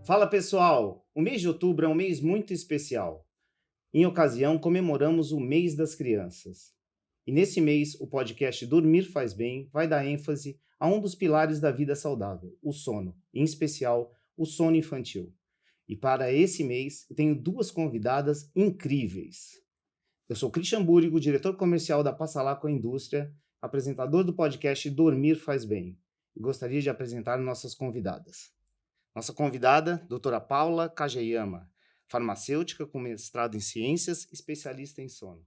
Fala pessoal! O mês de outubro é um mês muito especial. Em ocasião, comemoramos o Mês das Crianças. E nesse mês, o podcast Dormir Faz Bem vai dar ênfase a um dos pilares da vida saudável, o sono, em especial o sono infantil. E para esse mês, eu tenho duas convidadas incríveis. Eu sou Christian Búrigo, diretor comercial da Passalaco Indústria, apresentador do podcast Dormir Faz Bem. E gostaria de apresentar nossas convidadas. Nossa convidada, doutora Paula Kageyama, farmacêutica com mestrado em ciências, especialista em sono.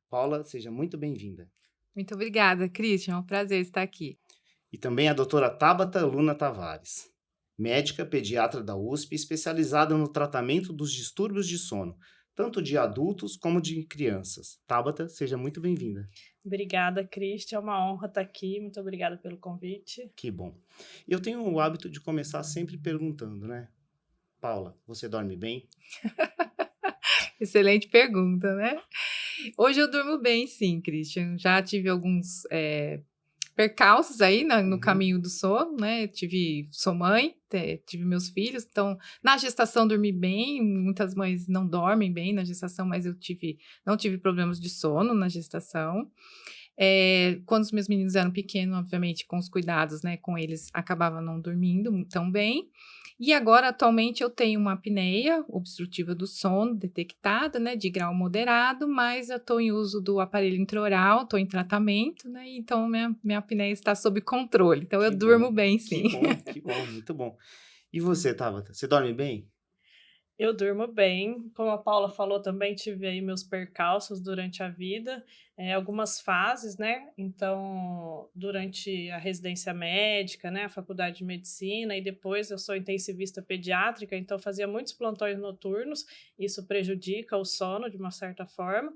Paula, seja muito bem-vinda. Muito obrigada, Christian. É um prazer estar aqui. E também a doutora Tabata Luna Tavares, médica pediatra da USP, especializada no tratamento dos distúrbios de sono, tanto de adultos como de crianças. Tabata, seja muito bem-vinda. Obrigada, Cristian. É uma honra estar aqui. Muito obrigada pelo convite. Que bom. Eu tenho o hábito de começar sempre perguntando, né? Paula, você dorme bem? Excelente pergunta, né? Hoje eu durmo bem, sim, Christian. Já tive alguns percalços aí no caminho do sono, né? Sou mãe, tive meus filhos, então na gestação dormi bem. Muitas mães não dormem bem na gestação, mas não tive problemas de sono na gestação. Quando os meus meninos eram pequenos, obviamente, com os cuidados, né, com eles, acabava não dormindo tão bem. E agora, atualmente, eu tenho uma apneia obstrutiva do sono detectada, né, de grau moderado, mas eu estou em uso do aparelho intraoral, estou em tratamento, né, então minha apneia está sob controle. Então, eu durmo bem, sim. Que bom, muito bom. E você, Tabata, você dorme bem? Eu durmo bem. Como a Paula falou, também tive aí meus percalços durante a vida, algumas fases, né? Então, durante a residência médica, né, a faculdade de medicina, e depois eu sou intensivista pediátrica, então fazia muitos plantões noturnos, isso prejudica o sono de uma certa forma.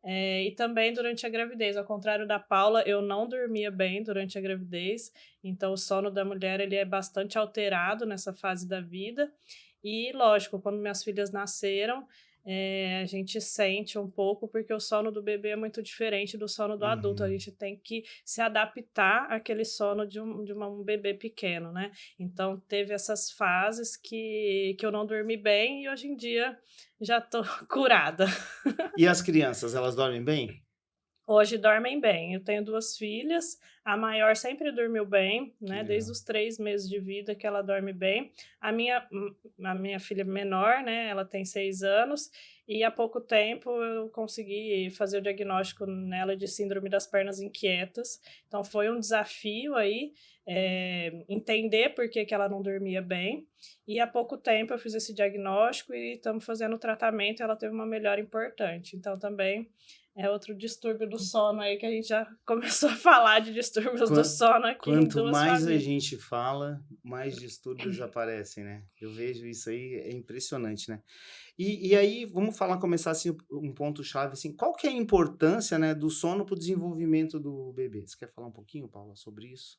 E também durante a gravidez, ao contrário da Paula, eu não dormia bem durante a gravidez, então o sono da mulher ele é bastante alterado nessa fase da vida. E, lógico, quando minhas filhas nasceram, a gente sente um pouco, porque o sono do bebê é muito diferente do sono do adulto. A gente tem que se adaptar àquele sono de um bebê pequeno, né? Então, teve essas fases que eu não dormi bem e hoje em dia já tô curada. E as crianças, elas dormem bem? Hoje dormem bem. Eu tenho 2 filhas, a maior sempre dormiu bem, né, desde os 3 meses de vida que ela dorme bem. A minha filha menor, né, ela tem 6 anos, e há pouco tempo eu consegui fazer o diagnóstico nela de síndrome das pernas inquietas. Então foi um desafio aí, entender por que ela não dormia bem, e há pouco tempo eu fiz esse diagnóstico e estamos fazendo o tratamento e ela teve uma melhora importante. Então também é outro distúrbio do sono aí que a gente já começou a falar de distúrbios do sono aqui em Quanto 2 mais a famílias. gente fala, mais distúrbios aparecem, né? Eu vejo isso aí, é impressionante, né? E aí, vamos começar assim, um ponto-chave, assim, qual que é a importância, né, do sono para o desenvolvimento do bebê? Você quer falar um pouquinho, Paula, sobre isso?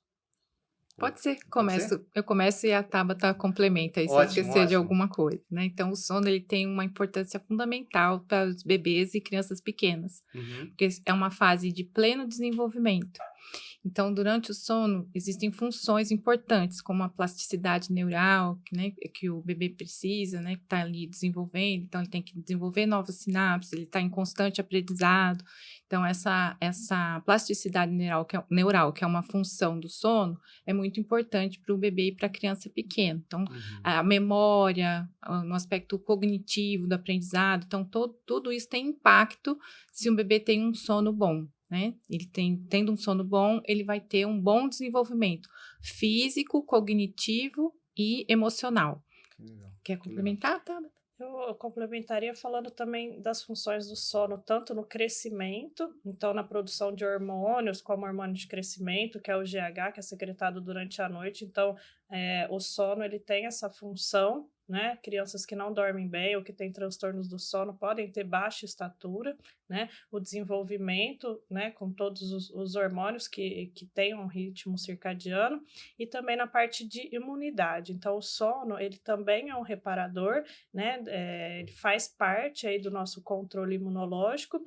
Pode ser, Pode ser? eu começo e a Tabata complementa aí se eu Ótimo, esquecer de ótimo. alguma coisa, né. Então o sono ele tem uma importância fundamental para os bebês e crianças pequenas, Uhum. porque é uma fase de pleno desenvolvimento. Então, durante o sono, existem funções importantes, como a plasticidade neural, que o bebê precisa, né, que está ali desenvolvendo. Então, ele tem que desenvolver novas sinapses, ele está em constante aprendizado. Então, essa plasticidade neural, que é uma função do sono, é muito importante para o bebê e para a criança pequena. Então, Uhum. a memória, no aspecto cognitivo do aprendizado, então, tudo isso tem impacto se um bebê tem um sono bom. Né? Tendo um sono bom, ele vai ter um bom desenvolvimento físico, cognitivo e emocional. Que legal. Quer complementar, Tabata? Eu complementaria falando também das funções do sono, tanto no crescimento, então na produção de hormônios, como hormônio de crescimento, que é o GH, que é secretado durante a noite. Então, o sono ele tem essa função, né? Crianças que não dormem bem ou que têm transtornos do sono podem ter baixa estatura, né? O desenvolvimento, né? Com todos os hormônios que têm um ritmo circadiano, e também na parte de imunidade. Então, o sono ele também é um reparador, né? Ele faz parte aí do nosso controle imunológico,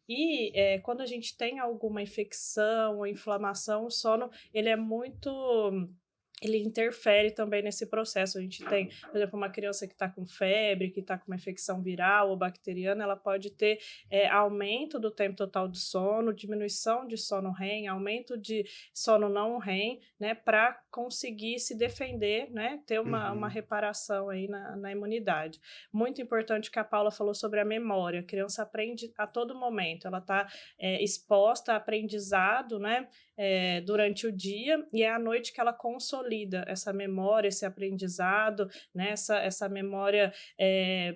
e quando a gente tem alguma infecção ou inflamação, o sono ele é muito ele interfere também nesse processo. A gente tem, por exemplo, uma criança que está com febre, que está com uma infecção viral ou bacteriana, ela pode ter aumento do tempo total de sono, diminuição de sono REM, aumento de sono não REM, né, para conseguir se defender, né, ter uma reparação aí na imunidade. Muito importante que a Paula falou sobre a memória. A criança aprende a todo momento, ela está exposta a aprendizado, né, durante o dia, e é à noite que ela consolida essa memória, esse aprendizado, né, essa memória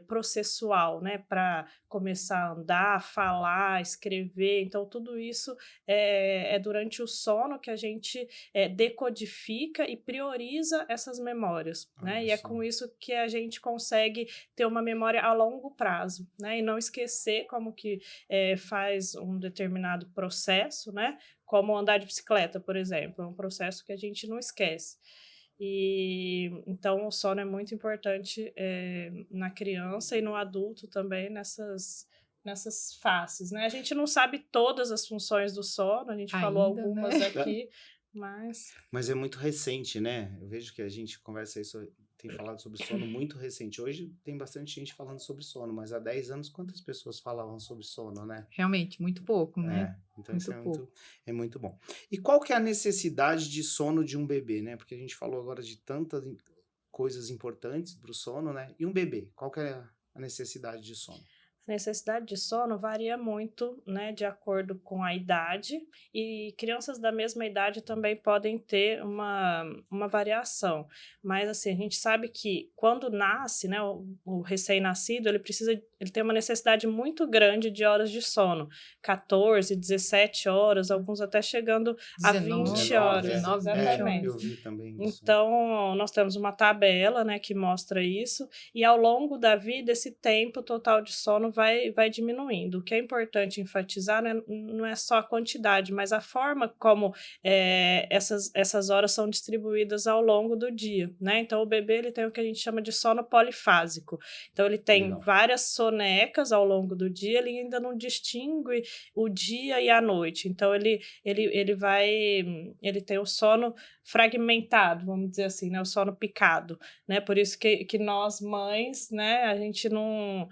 processual, né, para começar a andar, falar, escrever. Então, tudo isso é durante o sono que a gente decodifica e prioriza essas memórias, né? E é com isso que a gente consegue ter uma memória a longo prazo, né? E não esquecer como que faz um determinado processo, né? Como andar de bicicleta, por exemplo, é um processo que a gente não esquece. E então o sono é muito importante na criança e no adulto também nessas fases, né? A gente não sabe todas as funções do sono, a gente falou algumas, né, aqui, mas é muito recente, né? Eu vejo que a gente conversa isso, tem falado sobre sono muito recente. Hoje tem bastante gente falando sobre sono, mas há 10 anos quantas pessoas falavam sobre sono, né? Realmente, muito pouco, né? Então isso é muito bom. E qual que é a necessidade de sono de um bebê, né? Porque a gente falou agora de tantas coisas importantes para o sono, né? E um bebê, qual que é a necessidade de sono? A necessidade de sono varia muito, né, de acordo com a idade, e crianças da mesma idade também podem ter uma variação. Mas, assim, a gente sabe que quando nasce, né, o recém-nascido, ele tem uma necessidade muito grande de horas de sono. 14, 17 horas, alguns até chegando a 20 horas. 19, Exatamente. Eu vi também isso. Então, nós temos uma tabela, né, que mostra isso, e ao longo da vida, esse tempo total de sono vai diminuindo. O que é importante enfatizar não é só a quantidade, mas a forma como essas horas são distribuídas ao longo do dia, né? Então, o bebê ele tem o que a gente chama de sono polifásico. Então, ele tem várias sonecas ao longo do dia, ele ainda não distingue o dia e a noite. Então, ele tem o sono fragmentado, vamos dizer assim, né? O sono picado, né? Por isso que nós, mães, né? A gente não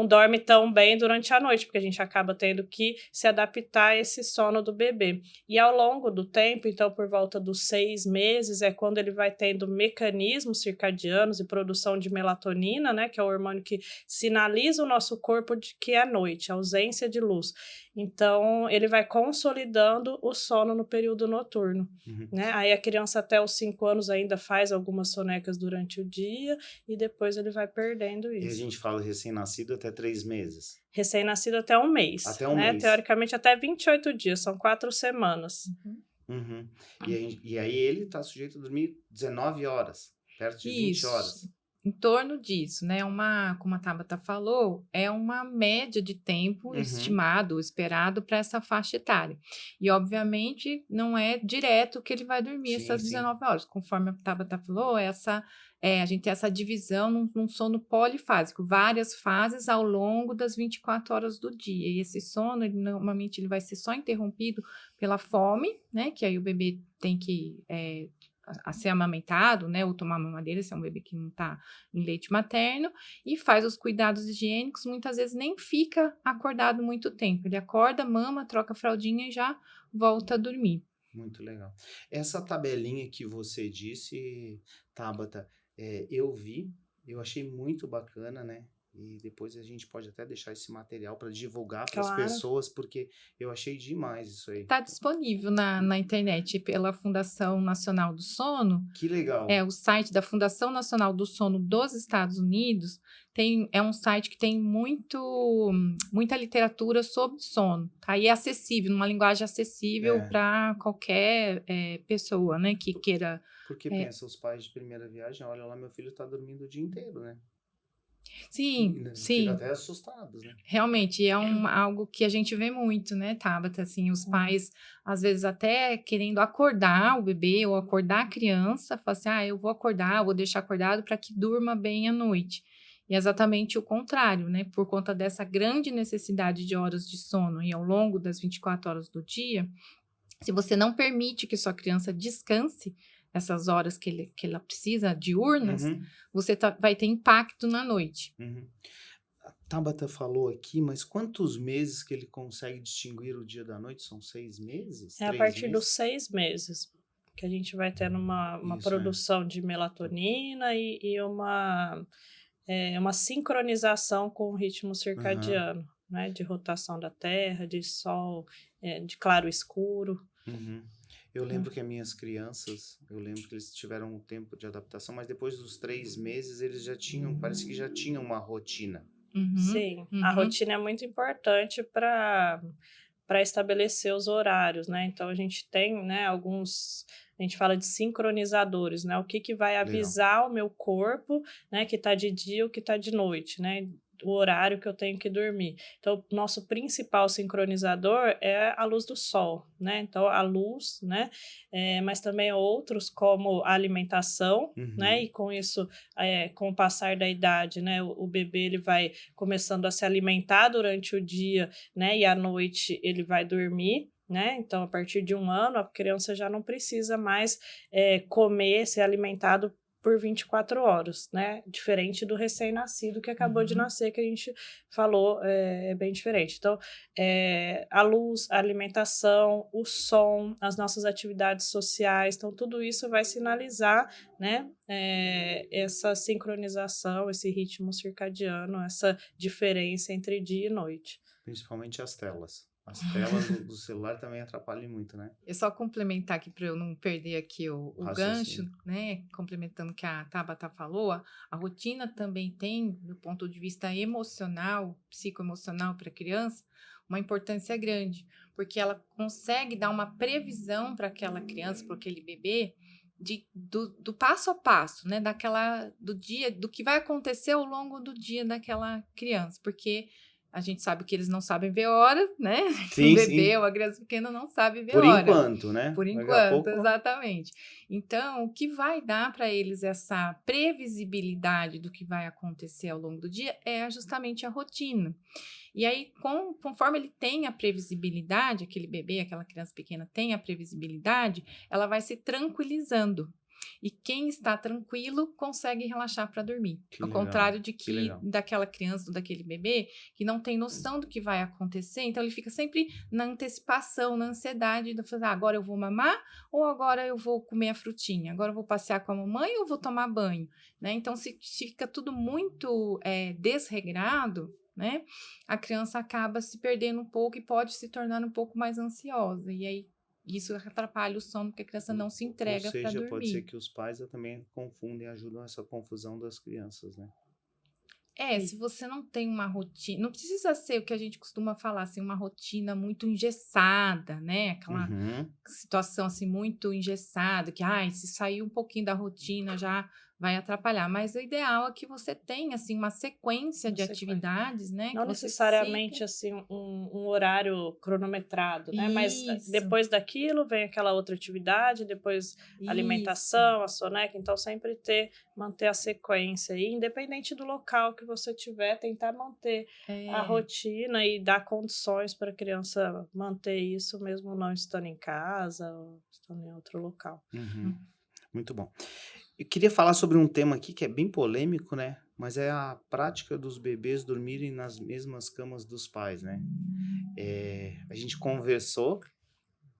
dorme tão bem durante a noite, porque a gente acaba tendo que se adaptar a esse sono do bebê. E ao longo do tempo, então por volta dos 6 meses, é quando ele vai tendo mecanismos circadianos e produção de melatonina, né? Que é o hormônio que sinaliza o nosso corpo de que é noite, ausência de luz. Então, ele vai consolidando o sono no período noturno, né? Aí a criança até os 5 anos ainda faz algumas sonecas durante o dia e depois ele vai perdendo isso. E a gente fala recém-nascido até 3 meses. Recém-nascido até 1 mês. Até um né? mês. Teoricamente até 28 dias, são 4 semanas. E aí ele está sujeito a dormir 19 horas, perto de 20 horas. Em torno disso, né? Como a Tabata falou, é uma média de tempo estimado, esperado para essa faixa etária. E, obviamente, não é direto que ele vai dormir essas 19 horas. Conforme a Tabata falou, a gente tem essa divisão num sono polifásico, várias fases ao longo das 24 horas do dia. E esse sono, normalmente, ele vai ser só interrompido pela fome, né? Que aí o bebê tem que a ser amamentado, né, ou tomar mamadeira, se é um bebê que não está em leite materno, e faz os cuidados higiênicos, muitas vezes nem fica acordado muito tempo. Ele acorda, mama, troca a fraldinha e já volta a dormir. Muito legal. Essa tabelinha que você disse, Tabata, eu vi, eu achei muito bacana, né? E depois a gente pode até deixar esse material para divulgar para as pessoas, porque eu achei demais isso aí. Está disponível na internet pela Fundação Nacional do Sono. Que legal. O site da Fundação Nacional do Sono dos Estados Unidos é um site que tem muita literatura sobre sono. Tá? E é acessível, numa linguagem acessível para qualquer pessoa, né, que queira. Porque pensa, os pais de primeira viagem, olha lá, meu filho está dormindo o dia inteiro, né? Sim. Ficam até assustados, né? Realmente, algo que a gente vê muito, né, Tabata? Assim, os pais, às vezes, até querendo acordar o bebê ou acordar a criança, falam assim, eu vou acordar, vou deixar acordado para que durma bem à noite. E é exatamente o contrário, né? Por conta dessa grande necessidade de horas de sono e ao longo das 24 horas do dia, se você não permite que sua criança descanse, essas horas que ela precisa, diurnas, Uhum. você vai ter impacto na noite. Uhum. A Tabata falou aqui, mas quantos meses que ele consegue distinguir o dia da noite? São 6 meses? É a 3 partir dos meses? 6 meses que a gente vai tendo uma Isso, é. produção de melatonina e uma sincronização com o ritmo Aham. circadiano, né? De rotação da Terra, de sol, de claro e escuro. Uhum. Eu lembro que as minhas crianças, eu lembro que eles tiveram um tempo de adaptação, mas depois dos 3 meses eles já tinham, parece que já tinham uma rotina. Uhum, Sim, a uhum. rotina é muito importante para estabelecer os horários, né? Então a gente tem, né, a gente fala de sincronizadores, né? O que vai Legal. avisar o meu corpo, né, que tá de dia ou que tá de noite, né? O horário que eu tenho que dormir. Então, o nosso principal sincronizador é a luz do sol, né? Então, a luz, né? Mas também outros, como a alimentação, né? Uhum. E com isso, com o passar da idade, né? O bebê, ele vai começando a se alimentar durante o dia, né? E à noite ele vai dormir, né? Então, a partir de 1 ano, a criança já não precisa mais comer, ser alimentado por 24 horas, né? Diferente do recém-nascido que acabou de Uhum. nascer, que a gente falou, é bem diferente. Então, a luz, a alimentação, o som, as nossas atividades sociais, então tudo isso vai sinalizar, né? Essa sincronização, esse ritmo circadiano, essa diferença entre dia e noite. Principalmente as telas. As telas do celular também atrapalham muito, né? É só complementar aqui para eu não perder aqui o gancho, Raciocínio. né? Complementando o que a Tabata falou, a rotina também tem, do ponto de vista emocional, psicoemocional para a criança, uma importância grande, porque ela consegue dar uma previsão para aquela criança, para aquele bebê, do passo a passo, né? Do dia, do que vai acontecer ao longo do dia daquela criança, porque a gente sabe que eles não sabem ver hora, né? Um Sim, bebê sim. ou uma criança pequena não sabe ver Por hora. enquanto, né? Por Daqui a enquanto, pouco. exatamente. Então, o que vai dar para eles essa previsibilidade do que vai acontecer ao longo do dia é justamente a rotina. E aí, conforme ele tem a previsibilidade, aquele bebê, aquela criança pequena tem a previsibilidade, ela vai se tranquilizando. E quem está tranquilo consegue relaxar para dormir. Que Ao legal, contrário de que que legal. daquela criança ou daquele bebê que não tem noção do que vai acontecer, então ele fica sempre na antecipação, na ansiedade, de falar, agora eu vou mamar ou agora eu vou comer a frutinha, agora eu vou passear com a mamãe ou vou tomar banho, né? Então, se fica tudo muito desregrado, né? A criança acaba se perdendo um pouco e pode se tornar um pouco mais ansiosa. E aí isso atrapalha o sono, porque a criança não se entrega para Ou seja, pode ser dormir. que os pais também confundem, ajudam essa confusão das crianças, né? Se você não tem uma rotina, não precisa ser o que a gente costuma falar, assim, uma rotina muito engessada, né? Aquela Uhum. situação, assim, muito engessada, que, se sair um pouquinho da rotina já vai atrapalhar. Mas o ideal é que você tenha, assim, uma sequência de atividades, né? Não Que você necessariamente siga. assim um horário cronometrado, né? Mas Isso, depois daquilo vem aquela outra atividade, depois a isso. alimentação, a soneca, então sempre manter a sequência aí, independente do local que você tiver, tentar manter a rotina e dar condições para a criança manter isso mesmo não estando em casa ou estando em outro local. Uhum. Muito bom. Eu queria falar sobre um tema aqui que é bem polêmico, né? Mas é a prática dos bebês dormirem nas mesmas camas dos pais, né? A gente conversou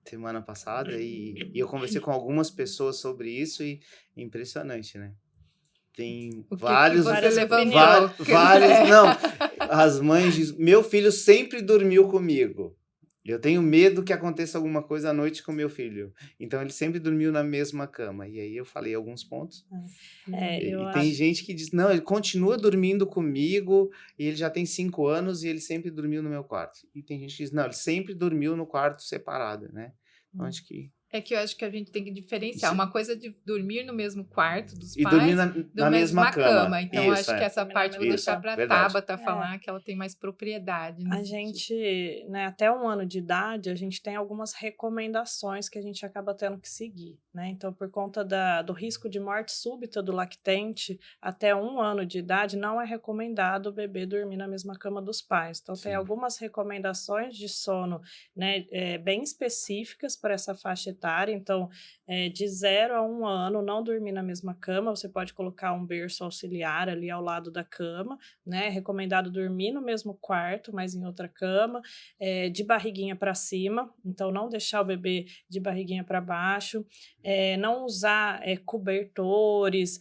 semana passada e eu conversei com algumas pessoas sobre isso e é impressionante, né? Tem O que vários, você Várias levantou? vários, não, as mães dizem, meu filho sempre dormiu comigo. Eu tenho medo que aconteça alguma coisa à noite com meu filho. Então, ele sempre dormiu na mesma cama. E aí eu falei alguns pontos. Eu E tem acho. gente que diz, não, ele continua dormindo comigo e ele já tem 5 anos e ele sempre dormiu no meu quarto. E tem gente que diz, não, ele sempre dormiu no quarto separado, né? Então, acho que... É que eu acho que a gente tem que diferenciar. Isso. Uma coisa é de dormir no mesmo quarto dos E dormir pais, na mesma cama. Então, Isso, acho que essa Dormir na parte eu vou mesma deixar cama. para a Verdade. Tabata falar, que ela tem mais propriedade A nesse sentido. gente, né, até 1 ano de idade, a gente tem algumas recomendações que a gente acaba tendo que seguir, né? Então, por conta do risco de morte súbita do lactente, até 1 ano de idade, não é recomendado o bebê dormir na mesma cama dos pais. Então, tem Sim. algumas recomendações de sono, né, bem específicas para essa faixa etária, etária, então de 0 a 1 ano não dormir na mesma cama, você pode colocar um berço auxiliar ali ao lado da cama, né? É recomendado dormir no mesmo quarto, mas em outra cama, de barriguinha para cima, então não deixar o bebê de barriguinha para baixo, não usar cobertores,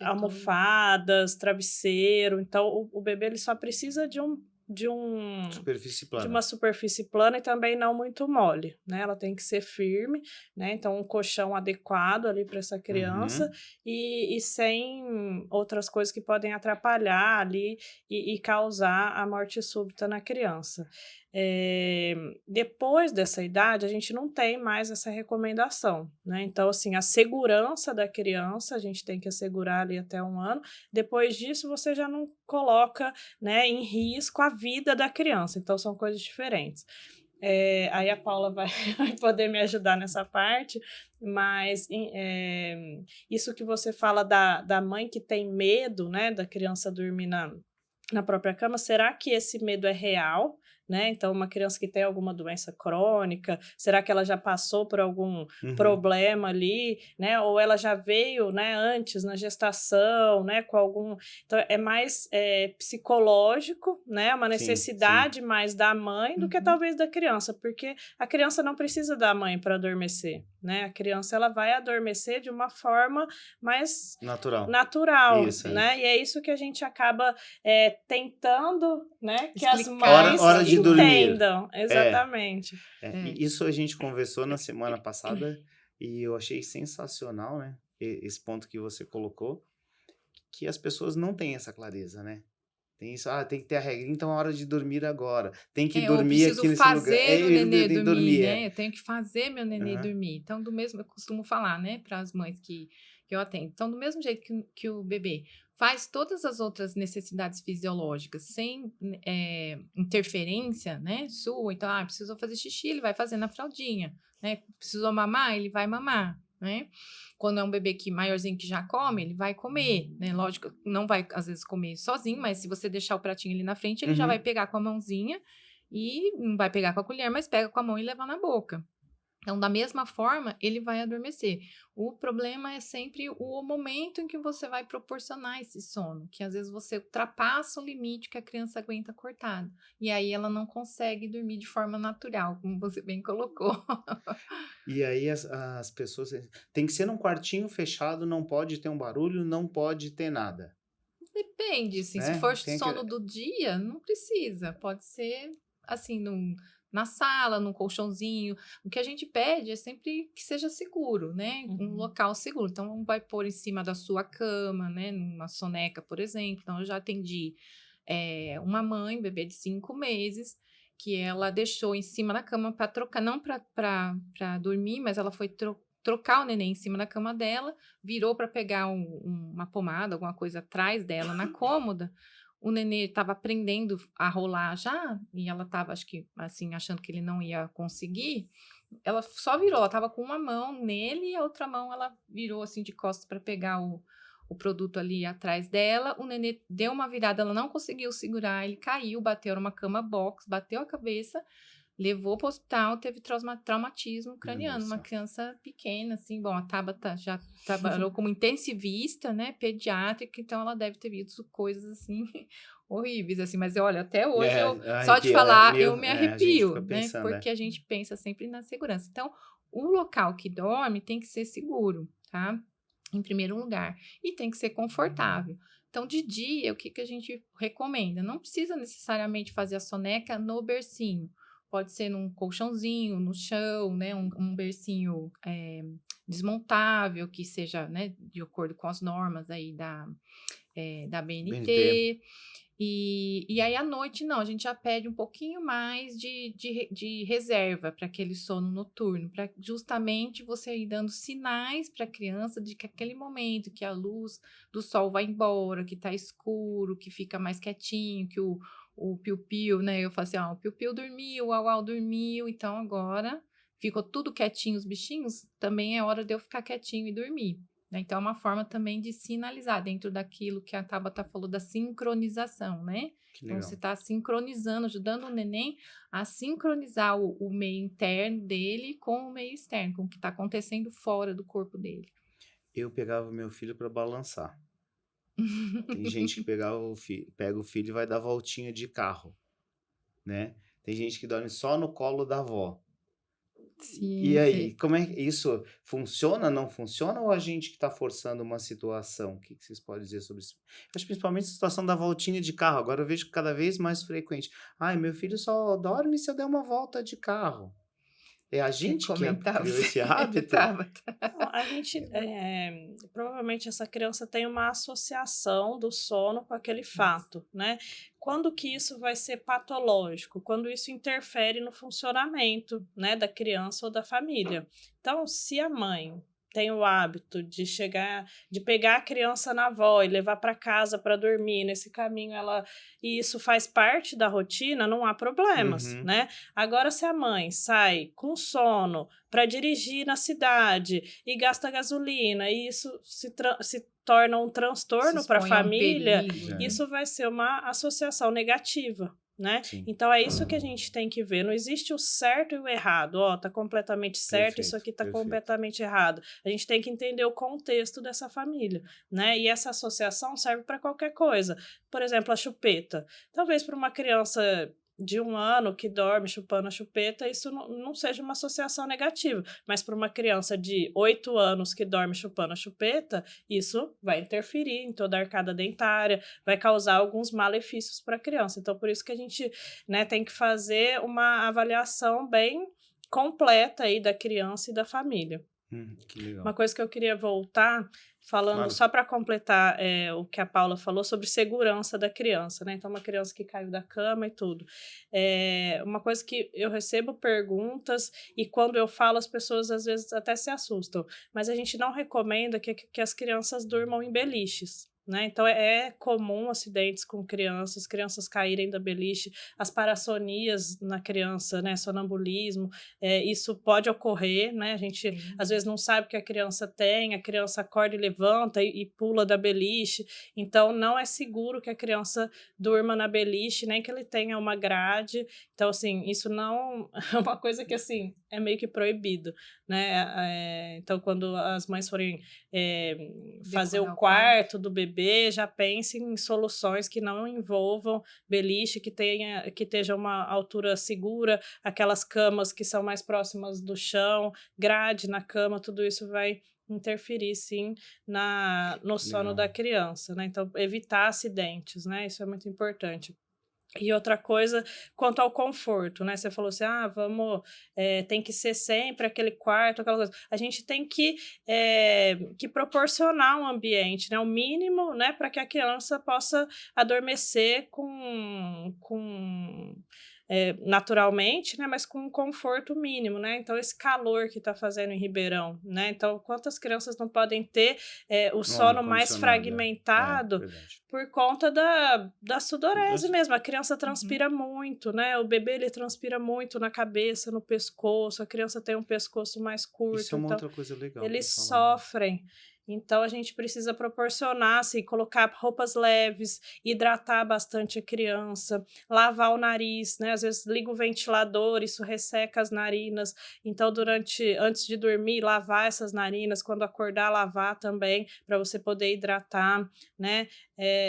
almofadas, travesseiro, então o bebê ele só precisa Superfície de plana. uma superfície plana e também não muito mole, né? Ela tem que ser firme, né? Então, um colchão adequado ali para essa criança e sem outras coisas que podem atrapalhar ali e causar a morte súbita na criança. Depois dessa idade, a gente não tem mais essa recomendação, né? Então, assim, a segurança da criança, a gente tem que assegurar ali até 1 ano. Depois disso, você já não coloca, né, em risco a vida da criança. Então, são coisas diferentes. Aí a Paula vai poder me ajudar nessa parte, mas isso que você fala da mãe que tem medo, né, da criança dormir na própria cama, será que esse medo é real? Né? Então, uma criança que tem alguma doença crônica, será que ela já passou por algum problema ali, né? Ou ela já veio, né, antes, na gestação, né, com algum... Então, é mais psicológico, né? Uma necessidade mais da mãe do que talvez da criança, porque a criança não precisa da mãe para adormecer, né? A criança, ela vai adormecer de uma forma mais natural, isso, né? E é isso que a gente acaba tentando, né, que as Explicar mães hora de dormir. entendam. Exatamente. Isso a gente conversou na semana passada e eu achei sensacional, né? Esse ponto que você colocou, que as pessoas não têm essa clareza, né? Tem isso, tem que ter a regra, então é hora de dormir agora. Tem que dormir aqui nesse lugar. Eu preciso fazer o nenê tem que dormir, né? Eu tenho que fazer meu nenê Aham. dormir. Então, do mesmo, eu costumo falar, né, para as mães que eu atendo. Então, do mesmo jeito que o bebê faz todas as outras necessidades fisiológicas sem interferência, né, sua. Então, precisou fazer xixi, ele vai fazer na fraldinha, né? Precisou mamar, ele vai mamar, né? Quando é um bebê que maiorzinho que já come, ele vai comer, né? Lógico, não vai às vezes comer sozinho, mas se você deixar o pratinho ali na frente, ele já vai pegar com a mãozinha e não vai pegar com a colher, mas pega com a mão e leva na boca. Então, da mesma forma, ele vai adormecer. O problema é sempre o momento em que você vai proporcionar esse sono, que às vezes você ultrapassa o limite que a criança aguenta acordada. E aí ela não consegue dormir de forma natural, como você bem colocou. E aí as pessoas... Tem que ser num quartinho fechado, não pode ter um barulho, não pode ter nada. Depende, assim, se Né? for sono do dia, não precisa. Pode ser, assim, na sala, num colchãozinho. O que a gente pede é sempre que seja seguro, né? Um local seguro. Então, não vai pôr em cima da sua cama, né? Numa soneca, por exemplo. Então, eu já atendi uma mãe, bebê de 5 meses, que ela deixou em cima da cama para trocar, não para dormir, mas ela foi trocar o neném em cima da cama dela, virou para pegar uma pomada, alguma coisa atrás dela na cômoda. O nenê estava aprendendo a rolar já, e ela estava, acho que, assim, achando que ele não ia conseguir. Ela só virou, ela estava com uma mão nele e a outra mão ela virou, assim, de costas para pegar o produto ali atrás dela. O nenê deu uma virada, ela não conseguiu segurar, ele caiu, bateu numa cama box, bateu a cabeça, levou para o hospital, teve traumatismo craniano, uma criança pequena, assim. Bom, a Tabata já trabalhou como intensivista, né, pediátrica, então ela deve ter visto coisas, assim, horríveis, assim. Mas, olha, até hoje, só de falar, eu me a gente arrepio, fica né, pensando, porque a gente pensa sempre na segurança. Então, o local que dorme tem que ser seguro, tá? Em primeiro lugar. E tem que ser confortável. Então, de dia, o que a gente recomenda? Não precisa necessariamente fazer a soneca no bercinho. Pode ser num colchãozinho, no chão, né? Um bercinho desmontável, que seja, né, de acordo com as normas aí da BNT. E aí, à noite, não, a gente já pede um pouquinho mais de reserva para aquele sono noturno, para justamente você ir dando sinais para a criança de que aquele momento que a luz do sol vai embora, que está escuro, que fica mais quietinho, que o piu-piu, né? Eu falo assim, o piu-piu dormiu, o au-au dormiu, então agora ficou tudo quietinho os bichinhos, também é hora de eu ficar quietinho e dormir, né? Então, é uma forma também de sinalizar dentro daquilo que a Tabata falou da sincronização, né? Que Então, legal. você está sincronizando, ajudando o neném a sincronizar o meio interno dele com o meio externo, com o que está acontecendo fora do corpo dele. Eu pegava meu filho para balançar. Tem gente que pega o filho e vai dar voltinha de carro, né? Tem gente que dorme só no colo da avó. E Sim, aí, como é que isso funciona, não funciona, ou a gente que está forçando uma situação? O que vocês podem dizer sobre isso? Eu acho principalmente a situação da voltinha de carro. Agora eu vejo cada vez mais frequente. Ai, meu filho só dorme se eu der uma volta de carro. É a quer gente que comentar criou você, esse hábito? Tabata? Não, a gente, provavelmente essa criança tem uma associação do sono com aquele fato, né? Quando que isso vai ser patológico? Quando isso interfere no funcionamento, né, da criança ou da família. Então, se a mãe tem o hábito de pegar a criança na avó e levar para casa para dormir, nesse caminho e isso faz parte da rotina, não há problemas, Uhum, né? Agora, se a mãe sai com sono para dirigir na cidade e gasta gasolina, e isso se torna um Se transtorno para a expõe a um família, perigo, né? isso vai ser uma associação negativa. Né? sim, Então é isso que a gente tem que ver. Não existe o certo e o errado. Ó, tá completamente certo, isso perfeito, aqui tá perfeito. completamente errado. A gente tem que entender o contexto dessa família, né? E essa associação serve para qualquer coisa. Por exemplo, a chupeta. Talvez para uma criança de 1 ano que dorme chupando a chupeta, isso não seja uma associação negativa. Mas para uma criança de 8 anos que dorme chupando a chupeta, isso vai interferir em toda a arcada dentária, vai causar alguns malefícios para a criança. Então, por isso que a gente, né, tem que fazer uma avaliação bem completa aí da criança e da família. Que legal. Uma coisa que eu queria voltar, falando Claro. só para completar o que a Paula falou sobre segurança da criança, né? Então, uma criança que caiu da cama e tudo. Uma coisa que eu recebo perguntas e quando eu falo, as pessoas às vezes até se assustam, mas a gente não recomenda que as crianças durmam em beliches. Né? Então, é comum acidentes com crianças caírem da beliche, as parassonias na criança, né? Sonambulismo, isso pode ocorrer, né? A gente às vezes não sabe o que a criança tem, a criança acorda e levanta e pula da beliche, então não é seguro que a criança durma na beliche, nem que ele tenha uma grade. Então, assim, isso não é uma coisa que, assim, é meio que proibido, né? Então, quando as mães forem fazer Decorar o o quarto do bebê, já pensem em soluções que não envolvam beliche, que esteja uma altura segura, aquelas camas que são mais próximas do chão, grade na cama, tudo isso vai interferir, sim, no sono Legal. da criança, né? Então, evitar acidentes, né? Isso é muito importante. E outra coisa, quanto ao conforto, né? Você falou assim, tem que ser sempre aquele quarto, aquela coisa. A gente tem que proporcionar um ambiente, né? O mínimo, né? Para que a criança possa adormecer naturalmente, né? Mas com um conforto mínimo, né? Então, esse calor que está fazendo em Ribeirão, né? Então, quantas crianças não podem ter o No sono mais ar-condicionado, fragmentado verdade. por conta da sudorese mesmo. A criança Uhum. transpira muito, né? O bebê, ele transpira muito na cabeça, no pescoço. A criança tem um pescoço mais Isso curto, é uma então outra coisa legal para eles falar. sofrem. Então, a gente precisa proporcionar, assim, colocar roupas leves, hidratar bastante a criança, lavar o nariz, né? Às vezes liga o ventilador, isso resseca as narinas. Então, antes de dormir, lavar essas narinas, quando acordar, lavar também, para você poder hidratar, né?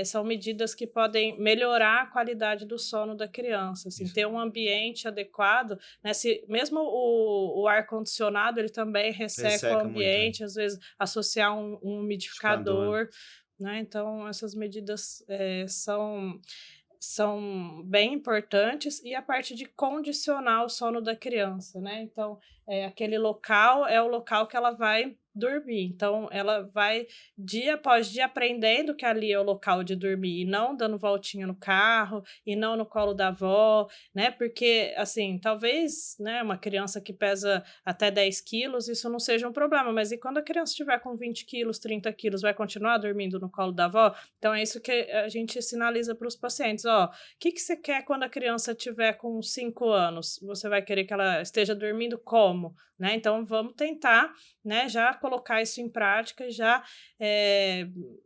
São medidas que podem melhorar a qualidade do sono da criança, assim, Isso. ter um ambiente adequado, né? Mesmo o ar-condicionado, ele também resseca o Resseca muito, né? ambiente, às vezes associar um Umidificador. umidificador, né? Então, essas medidas são bem importantes, e a parte de condicionar o sono da criança, né? Então, aquele local é o local que ela vai dormir. Então, ela vai, dia após dia, aprendendo que ali é o local de dormir, e não dando voltinha no carro, e não no colo da avó, né? Porque, assim, talvez, né, uma criança que pesa até 10 quilos, isso não seja um problema, mas e quando a criança estiver com 20 quilos, 30 quilos, vai continuar dormindo no colo da avó? Então, é isso que a gente sinaliza para os pacientes, ó, o que você quer quando a criança tiver com 5 anos? Você vai querer que ela esteja dormindo como? Né? Então, vamos tentar, né, já colocar isso em prática e já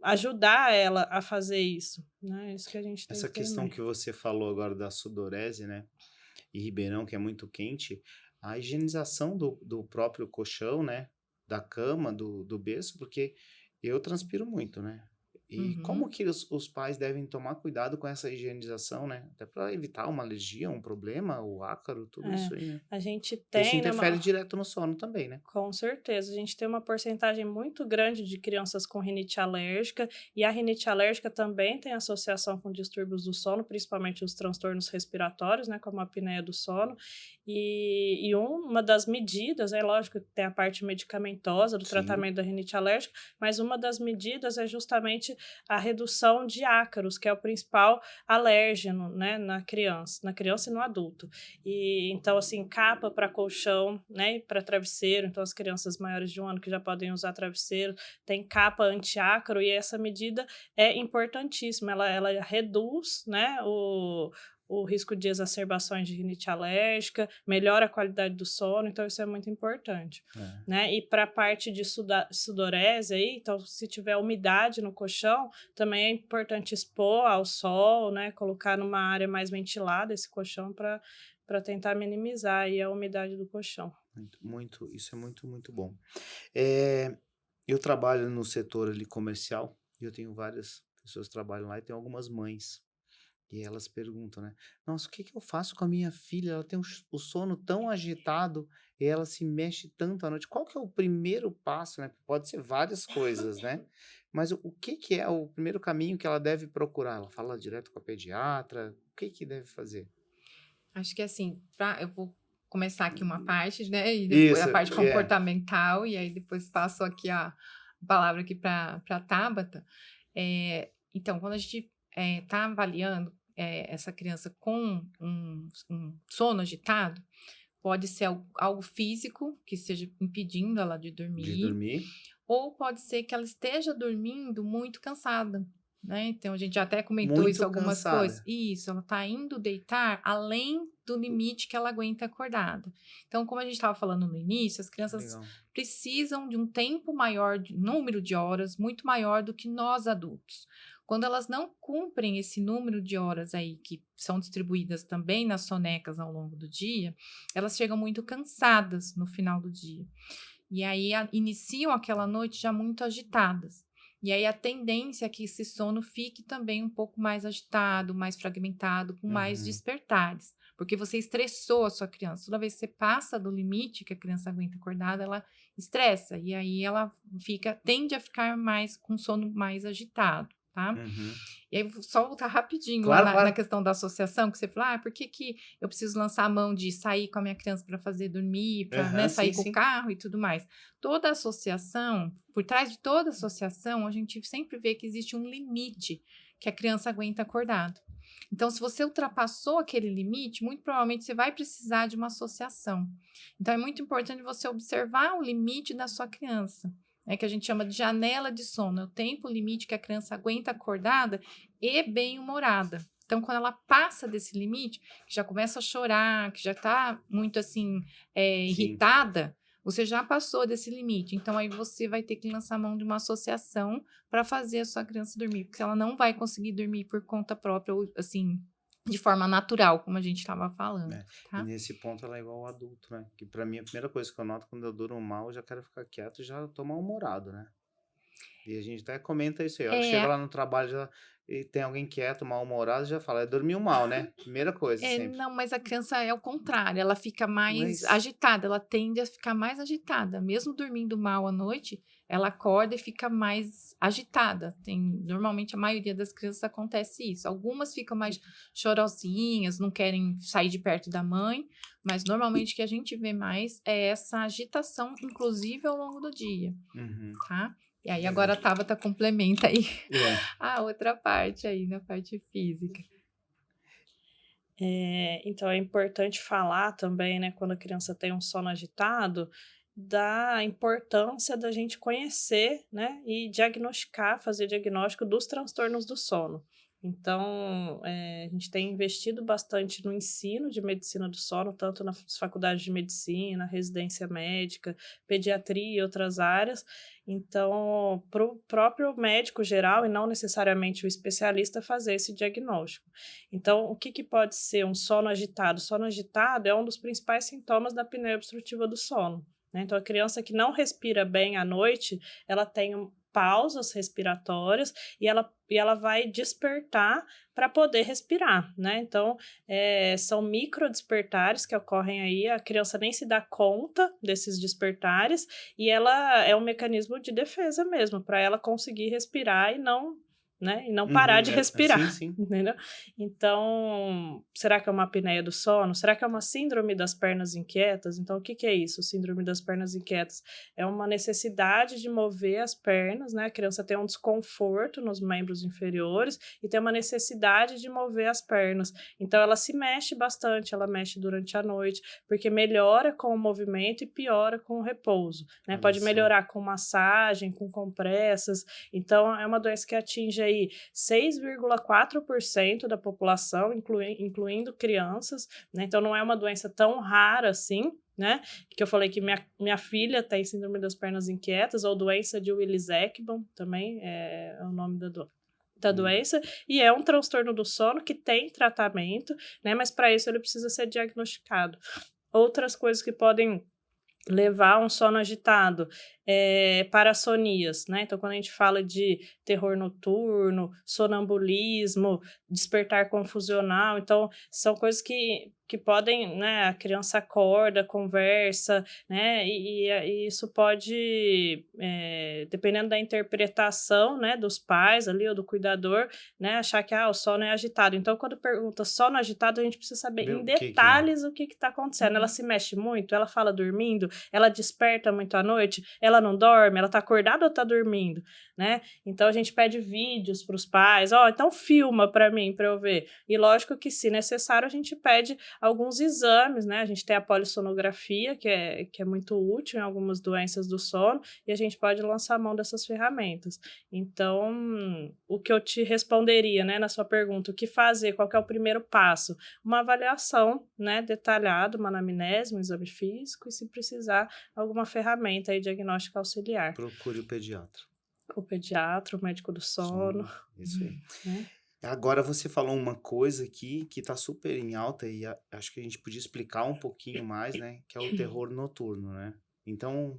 ajudar ela a fazer isso, né? Isso que a gente tem Essa que ter em questão mente. que você falou agora da sudorese, né? E Ribeirão, que é muito quente, a higienização do próprio colchão, né? Da cama, do berço, porque eu transpiro muito, né? E como Uhum. que os pais devem tomar cuidado com essa higienização, né? Até para evitar uma alergia, um problema, o ácaro, tudo É, isso aí, né? a gente Porque isso tem, né, interfere direto no sono também, né? com certeza. A gente tem uma porcentagem muito grande de crianças com rinite alérgica, e a rinite alérgica também tem associação com distúrbios do sono, principalmente os transtornos respiratórios, né, como a apneia do sono. E uma das medidas, é lógico que tem a parte medicamentosa do Sim. tratamento da rinite alérgica, mas uma das medidas é justamente a redução de ácaros, que é o principal alérgeno, né, na criança e no adulto. E então, assim, capa para colchão, né, e para travesseiro. Então, as crianças maiores de 1 ano que já podem usar travesseiro, tem capa anti-ácaro, e essa medida é importantíssima. Ela reduz, né, o risco de exacerbações de rinite alérgica, melhora a qualidade do sono, então isso é muito importante, É. né? E para a parte de sudorese aí, então se tiver umidade no colchão, também é importante expor ao sol, né? Colocar numa área mais ventilada esse colchão para tentar minimizar aí a umidade do colchão. Isso é muito, muito bom. É, eu trabalho no setor ali comercial e eu tenho várias pessoas que trabalham lá e tem algumas mães. E elas perguntam, né? Nossa, o que que eu faço com a minha filha? Ela tem o sono tão agitado e ela se mexe tanto à noite. Qual que é o primeiro passo, né? Pode ser várias coisas, né? Mas o que que é o primeiro caminho que ela deve procurar? Ela fala direto com a pediatra? O que que deve fazer? Acho que assim, eu vou começar aqui uma parte, né? E depois a Isso, parte comportamental, e aí depois passo aqui a palavra aqui para a Tabata. Então, quando a gente está avaliando essa criança com um sono agitado, pode ser algo físico que esteja impedindo ela de de dormir, dormir. ou pode ser que ela esteja dormindo muito cansada, né? Então, a gente já até comentou isso Muito algumas coisas. cansada. Isso, ela está indo deitar além do limite que ela aguenta acordada. Então, como a gente estava falando no início, as crianças Legal. precisam de um tempo maior, de número de horas muito maior do que nós adultos. Quando elas não cumprem esse número de horas aí, que são distribuídas também nas sonecas ao longo do dia, elas chegam muito cansadas no final do dia. E aí iniciam aquela noite já muito agitadas. E aí a tendência é que esse sono fique também um pouco mais agitado, mais fragmentado, com mais Uhum. despertares. Porque você estressou a sua criança. Toda vez que você passa do limite que a criança aguenta acordada, ela estressa. E aí ela tende a ficar mais com sono mais agitado, tá? Uhum. E aí, vou só voltar rapidinho lá Claro, na claro. questão da associação, que você falou, por que que eu preciso lançar a mão de sair com a minha criança para fazer dormir, para, né, Aham, sair sim, com o sim. carro e tudo mais. Toda associação, por trás de toda associação, a gente sempre vê que existe um limite que a criança aguenta acordado. Então, se você ultrapassou aquele limite, muito provavelmente você vai precisar de uma associação. Então, é muito importante você observar o limite da sua criança, que a gente chama de janela de sono, é o tempo limite que a criança aguenta acordada e bem-humorada. Então, quando ela passa desse limite, que já começa a chorar, que já está muito assim, Sim. irritada, você já passou desse limite. Então, aí você vai ter que lançar a mão de uma associação para fazer a sua criança dormir, porque ela não vai conseguir dormir por conta própria, ou assim, de forma natural, como a gente estava falando, É. E tá? nesse ponto ela é igual ao adulto, né? Que pra mim a primeira coisa que eu noto quando eu durmo mal, eu já quero ficar quieto e já tô mal-humorado, né? E a gente até comenta isso aí. A hora que chega É, lá no trabalho e tem alguém quieto, mal-humorado, já fala, dormiu mal, né? Primeira coisa sempre. Não, mas a criança é o contrário, ela fica mais Mas agitada, ela tende a ficar mais agitada. Mesmo dormindo mal à noite, ela acorda e fica mais agitada. Normalmente a maioria das crianças acontece isso. Algumas ficam mais chorosinhas, não querem sair de perto da mãe, mas normalmente o que a gente vê mais é essa agitação, inclusive ao longo do dia, Uhum. tá? E aí Legal. agora a Tabata complementa aí É. a outra parte aí, na parte física. Então é importante falar também, né, quando a criança tem um sono agitado, da importância da gente conhecer, né, e diagnosticar, fazer diagnóstico dos transtornos do sono. Então, a gente tem investido bastante no ensino de medicina do sono, tanto nas faculdades de medicina, residência médica, pediatria e outras áreas. Então, para o próprio médico geral, e não necessariamente o especialista, fazer esse diagnóstico. Então, o que pode ser um sono agitado? O sono agitado é um dos principais sintomas da apneia obstrutiva do sono, né? Então, a criança que não respira bem à noite, ela tem pausas respiratórias e ela vai despertar para poder respirar, né? Então, são micro despertares que ocorrem aí, a criança nem se dá conta desses despertares e ela é um mecanismo de defesa mesmo, para ela conseguir respirar e não, né? E não parar de Sim, respirar, sim. entendeu? Então, será que é uma apneia do sono? Será que é uma síndrome das pernas inquietas? Então, o que é isso, síndrome das pernas inquietas? É uma necessidade de mover as pernas, né? A criança tem um desconforto nos membros inferiores e tem uma necessidade de mover as pernas. Então, ela se mexe bastante, ela mexe durante a noite, porque melhora com o movimento e piora com o repouso, né? Olha Pode só. melhorar com massagem, com compressas. Então, é uma doença que atinge aí 6,4% da população, incluindo crianças, né? Então, não é uma doença tão rara assim, né? Que eu falei que minha filha tem síndrome das pernas inquietas, ou doença de Willis-Ekman, também é o nome da doença, e é um transtorno do sono que tem tratamento, né? Mas para isso ele precisa ser diagnosticado. Outras coisas que podem levar a um sono agitado, parassonias, né? Então, quando a gente fala de terror noturno, sonambulismo, despertar confusional, então, são coisas que podem, né? A criança acorda, conversa, né? E isso pode, dependendo da interpretação, né? Dos pais ali ou do cuidador, né? Achar que, o sono é agitado. Então, quando pergunta sono agitado, a gente precisa saber Ver em o que é. detalhes o que está acontecendo. Ela se mexe muito? Ela fala dormindo? Ela desperta muito à noite? Ela não dorme? Ela tá acordada ou tá dormindo, né? Então a gente pede vídeos para os pais, então filma para mim, para eu ver. E lógico que, se necessário, a gente pede alguns exames, né? A gente tem a polissonografia, que é muito útil em algumas doenças do sono, e a gente pode lançar a mão dessas ferramentas. Então, o que eu te responderia, né, na sua pergunta, o que fazer, qual que é o primeiro passo? Uma avaliação, né, detalhada, uma anamnese, um exame físico, e, se precisar, alguma ferramenta aí diagnóstica auxiliar. Procure o pediatra. O pediatra, o médico do sono. Isso aí. Né? Agora você falou uma coisa aqui que está super em alta e acho que a gente podia explicar um pouquinho mais, né? Que é o terror noturno, né? Então,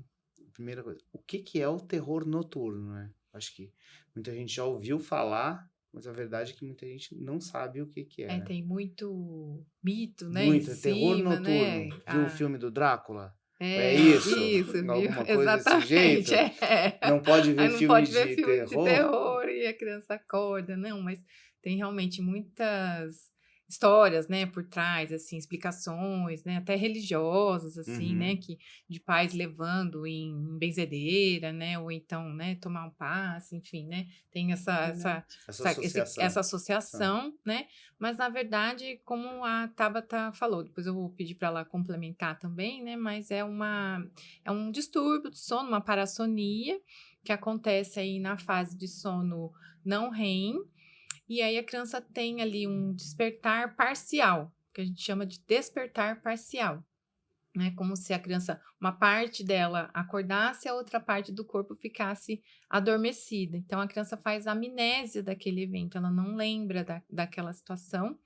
primeira coisa, o que é o terror noturno, né? Acho que muita gente já ouviu falar, mas a verdade é que muita gente não sabe o que é, né? Tem muito mito, né, em Muito, é terror cima, né? noturno. Viu o filme do Drácula? É Isso, viu? Alguma coisa desse jeito? Exatamente, Não pode Aí ver não filme pode ver de filme de terror? terror e a criança acorda, não, mas tem realmente muitas histórias, né, por trás, assim, explicações, né, até religiosas, assim, né, Uhum. que de pais levando em benzedeira, né, ou então, né, tomar um passe, enfim, né, tem Essa associação. essa associação, né, mas na verdade, como a Tabata falou, depois eu vou pedir para ela complementar também, né, mas é um distúrbio do sono, uma parassonia, que acontece aí na fase de sono não REM, e aí a criança tem ali um despertar parcial, que a gente chama de despertar parcial, né? Como se a criança, uma parte dela acordasse e a outra parte do corpo ficasse adormecida. Então a criança faz amnésia daquele evento, ela não lembra daquela situação.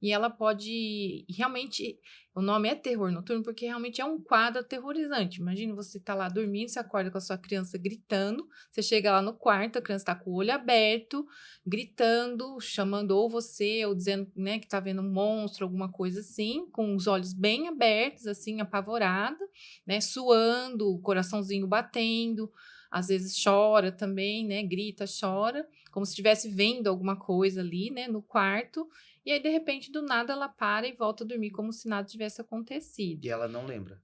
E ela pode, realmente, o nome é terror noturno porque realmente é um quadro aterrorizante. Imagina você tá lá dormindo, você acorda com a sua criança gritando, você chega lá no quarto, a criança tá com o olho aberto, gritando, chamando ou você, ou dizendo, né, que tá vendo um monstro, alguma coisa assim, com os olhos bem abertos, assim, apavorada, né, suando, o coraçãozinho batendo, às vezes chora também, né, grita, chora, como se estivesse vendo alguma coisa ali, né, no quarto. E aí, de repente, do nada, ela para e volta a dormir como se nada tivesse acontecido. E ela não lembra.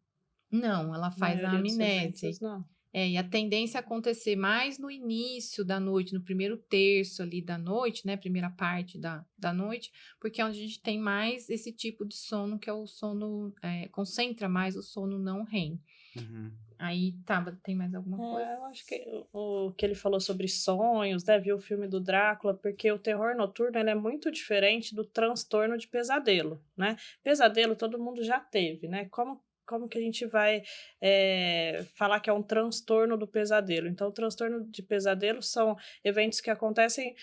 Não, ela A faz a maioria dos amnésia. eventos, não. E a tendência é acontecer mais no início da noite, no primeiro terço ali da noite, né? Primeira parte da noite, porque é onde a gente tem mais esse tipo de sono, que é o sono, concentra mais o sono não REM. Uhum. Aí, tem mais alguma coisa? Eu acho que o que ele falou sobre sonhos, né? Viu o filme do Drácula, porque o terror noturno ele é muito diferente do transtorno de pesadelo, né? Pesadelo todo mundo já teve, né? Como que a gente vai falar que é um transtorno do pesadelo? Então, o transtorno de pesadelo são eventos que acontecem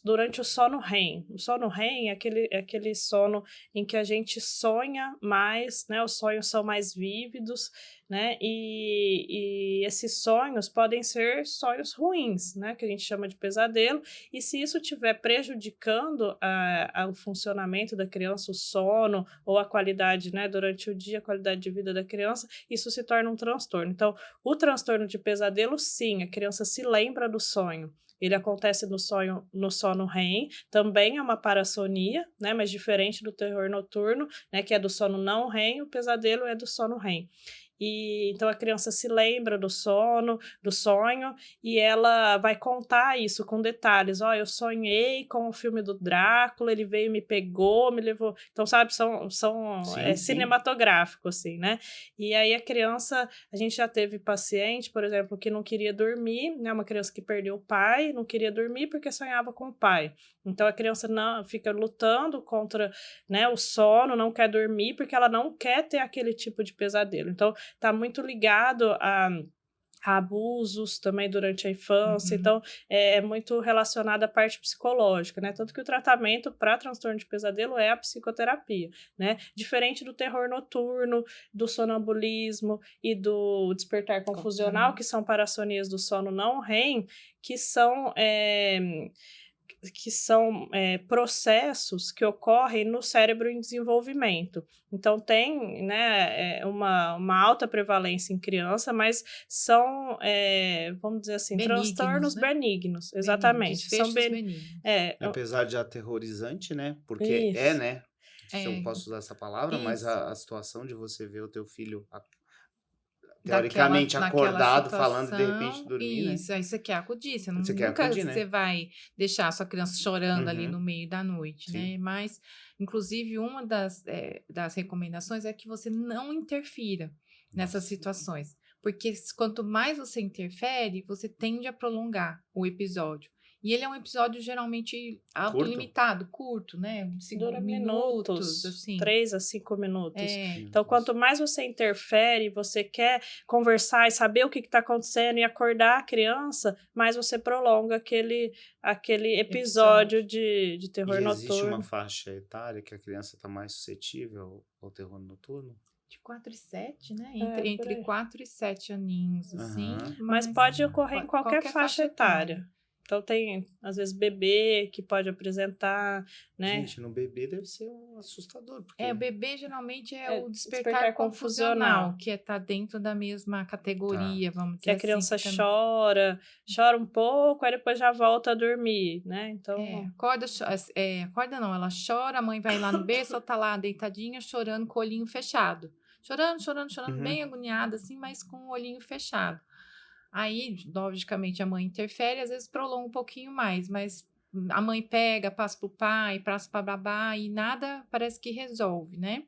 durante o sono REM. O sono REM é aquele sono em que a gente sonha mais, né? Os sonhos são mais vívidos, né? E esses sonhos podem ser sonhos ruins, né? Que a gente chama de pesadelo. E se isso estiver prejudicando o funcionamento da criança, o sono ou a qualidade, né? Durante o dia, a qualidade de vida da criança, isso se torna um transtorno. Então, o transtorno de pesadelo, sim, a criança se lembra do sonho. Ele acontece no sono REM, também é uma parassonia, né? Mas diferente do terror noturno, né? Que é do sono não REM, o pesadelo é do sono REM. E então a criança se lembra do sonho, e ela vai contar isso com detalhes. Eu sonhei com o filme do Drácula, ele veio, me pegou, me levou. Então, sabe, Sim. cinematográfico, assim, né? E aí a gente já teve paciente, por exemplo, que não queria dormir, né? Uma criança que perdeu o pai, não queria dormir porque sonhava com o pai. Então a criança não fica lutando contra, né, o sono, não quer dormir porque ela não quer ter aquele tipo de pesadelo. Então está muito ligado a abusos também durante a infância, então é muito relacionado à parte psicológica, né? Tanto que o tratamento para transtorno de pesadelo é a psicoterapia, né? Diferente do terror noturno, do sonambulismo e do despertar confusional, que são parassonias do sono não REM, que são processos que ocorrem no cérebro em desenvolvimento. Então, tem, né, uma alta prevalência em criança, mas são, vamos dizer assim, Benignos, transtornos né? benignos, exatamente. Desfechos benignos. Apesar de aterrorizante, né? Porque Isso. né? Se eu posso usar essa palavra, mas a situação de você ver o teu filho teoricamente acordado, falando e de repente dormir, né? Isso, aí você quer acudir, Você quer nunca acudir, né? você vai deixar a sua criança chorando ali no meio da noite, né? Mas, inclusive, uma das recomendações é que você não interfira nessas situações, porque quanto mais você interfere, você tende a prolongar o episódio. E ele é um episódio geralmente autolimitado, curto, né? Dura minutos, assim. 3 a 5 minutos. Então, quanto mais você interfere, você quer conversar e saber o que está acontecendo e acordar a criança, mais você prolonga aquele episódio de terror noturno. Existe uma faixa etária que a criança está mais suscetível ao terror noturno? De 4 e 7, né? Entre 4 e 7 aninhos, assim. Mas pode ocorrer em qualquer faixa etária. Então, tem, às vezes, bebê que pode apresentar, né? Gente, no bebê deve ser assustador. Porque... o bebê geralmente é o despertar confusional, que tá dentro da mesma categoria, vamos dizer assim. Que a criança chora um pouco, aí depois já volta a dormir, né? Então... acorda não, ela chora, a mãe vai lá no berço, ela tá lá deitadinha, chorando com o olhinho fechado. Chorando, bem agoniada, assim, mas com o olhinho fechado. Aí, logicamente, a mãe interfere, às vezes prolonga um pouquinho mais, mas a mãe pega, passa para o pai, passa para a babá e nada parece que resolve, né?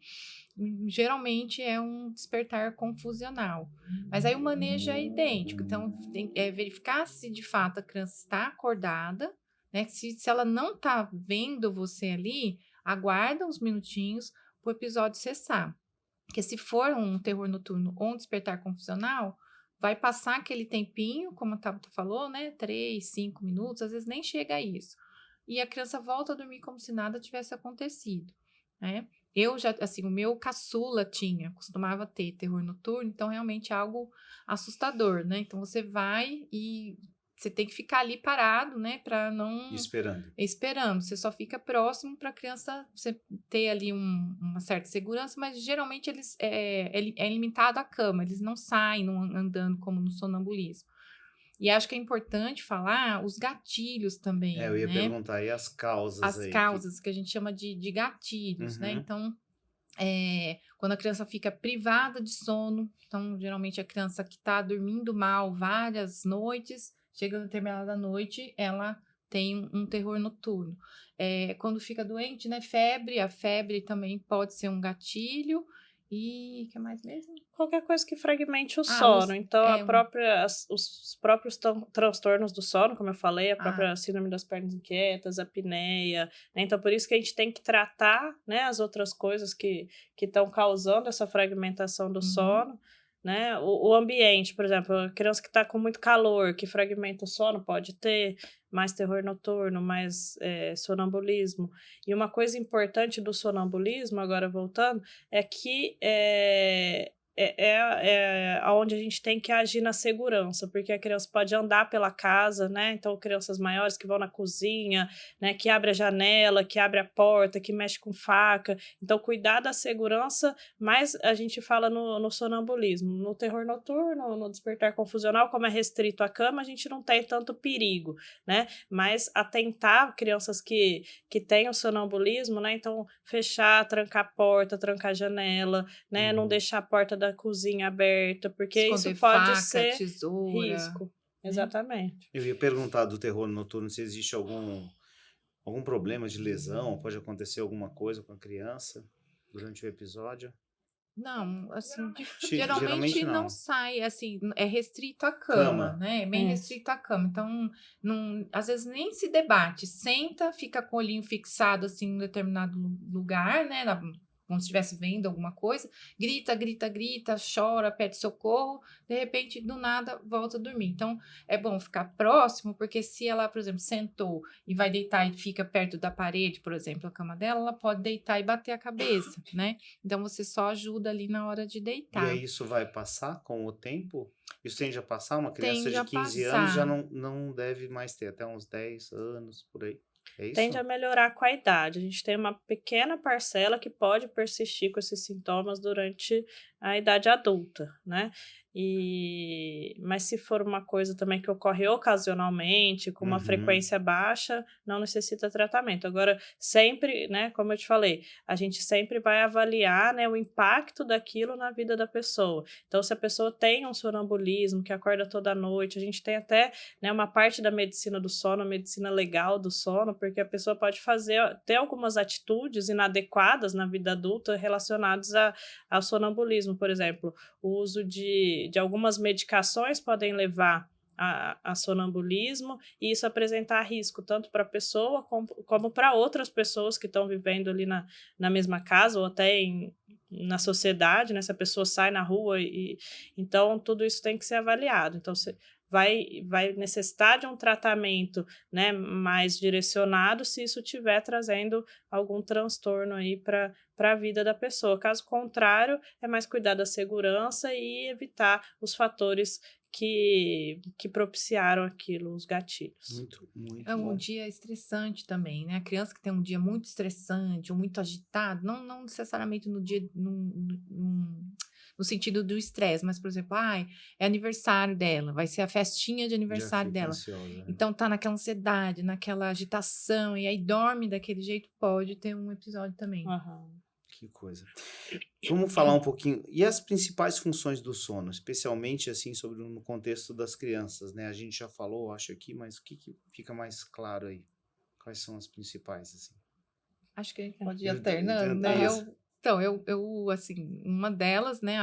Geralmente é um despertar confusional. Mas aí o manejo é idêntico, então verificar se de fato a criança está acordada, né? Se ela não está vendo você ali, aguarda uns minutinhos para o episódio cessar. Porque se for um terror noturno ou um despertar confusional, vai passar aquele tempinho, como a Tabata falou, né? 3, 5 minutos, às vezes nem chega a isso. E a criança volta a dormir como se nada tivesse acontecido, né? Eu já, assim, o meu caçula costumava ter terror noturno, então realmente é algo assustador, né? Então você vai e você tem que ficar ali parado, né? Para não... Esperando. Você só fica próximo para a criança você ter ali uma certa segurança, mas geralmente eles é limitado à cama, eles não saem andando como no sonambulismo. E acho que é importante falar os gatilhos também, eu ia né? perguntar aí as causas. As causas que a gente chama de gatilhos, né? Então, quando a criança fica privada de sono, então geralmente a criança que está dormindo mal várias noites, chega na determinada noite, ela tem um terror noturno. Quando fica doente, né? A febre também pode ser um gatilho. E o que mais mesmo? Qualquer coisa que fragmente o sono. Então, os próprios transtornos do sono, como eu falei, a própria síndrome das pernas inquietas, a apneia, né? Então, por isso que a gente tem que tratar, né, as outras coisas que estão causando essa fragmentação do sono, né? O ambiente, por exemplo, a criança que está com muito calor, que fragmenta o sono, pode ter mais terror noturno, mais sonambulismo. E uma coisa importante do sonambulismo, agora voltando, é que onde a gente tem que agir na segurança, porque a criança pode andar pela casa, né? Então, crianças maiores que vão na cozinha, né? Que abre a janela, que abre a porta, que mexe com faca. Então, cuidar da segurança, mas a gente fala no sonambulismo. No terror noturno, no despertar confusional, como é restrito à cama, a gente não tem tanto perigo, né? Mas atentar crianças que tenham sonambulismo, né? Então, fechar, trancar a porta, trancar a janela, né? Não deixar a porta da cozinha aberta, porque Esconder isso pode faca, ser tesoura. risco. Exatamente. Eu ia perguntar do terror noturno se existe algum problema de lesão, pode acontecer alguma coisa com a criança durante o episódio. Não, assim, Geralmente geralmente não não. sai, assim, é restrito à cama, Cama. né? É bem restrito à cama. Então, às vezes nem se debate. Senta, fica com o olhinho fixado, assim, em um determinado lugar, né? Como se estivesse vendo alguma coisa. Grita, grita, grita, chora, pede socorro. De repente, do nada, volta a dormir. Então, é bom ficar próximo, porque se ela, por exemplo, sentou e vai deitar e fica perto da parede, por exemplo, a cama dela, ela pode deitar e bater a cabeça, né? Então, você só ajuda ali na hora de E deitar. aí isso vai passar com o tempo? Isso tende a passar? Uma criança Tende de a 15 anos já passar. não deve mais ter, até uns 10 anos, por aí. É isso? Tende a melhorar com a idade. A gente tem uma pequena parcela que pode persistir com esses sintomas durante a idade adulta, né? Mas se for uma coisa também que ocorre ocasionalmente, com uma frequência baixa, não necessita tratamento. Agora, sempre, né, como eu te falei, a gente sempre vai avaliar, né, o impacto daquilo na vida da pessoa. Então, se a pessoa tem um sonambulismo, que acorda toda noite, a gente tem até, né, uma parte da medicina do sono, a medicina legal do sono, porque a pessoa pode ter algumas atitudes inadequadas na vida adulta relacionadas ao sonambulismo, por exemplo. O uso de algumas medicações podem levar a sonambulismo e isso apresentar risco tanto para a pessoa como para outras pessoas que estão vivendo ali na mesma casa ou até na sociedade, né? Se a pessoa sai na rua então tudo isso tem que ser avaliado. Então, vai necessitar de um tratamento, né, mais direcionado se isso estiver trazendo algum transtorno aí para a vida da pessoa. Caso contrário, é mais cuidar da segurança e evitar os fatores que propiciaram aquilo, os gatilhos. Muito É um bom. dia estressante também, né? A criança que tem um dia muito estressante ou muito agitado, não necessariamente no dia, no sentido do estresse, mas, por exemplo, é aniversário dela, vai ser a festinha de Já aniversário fica dela. ansiosa, né? Então tá naquela ansiedade, naquela agitação, e aí dorme daquele jeito, pode ter um episódio também. Que coisa. Vamos falar um pouquinho. E as principais funções do sono, especialmente assim no contexto das crianças, né? A gente já falou, acho aqui, mas o que fica mais claro aí? Quais são as principais, assim? Acho que a gente pode ir Eu- alternando, né? beleza. Eu, assim, uma delas, né,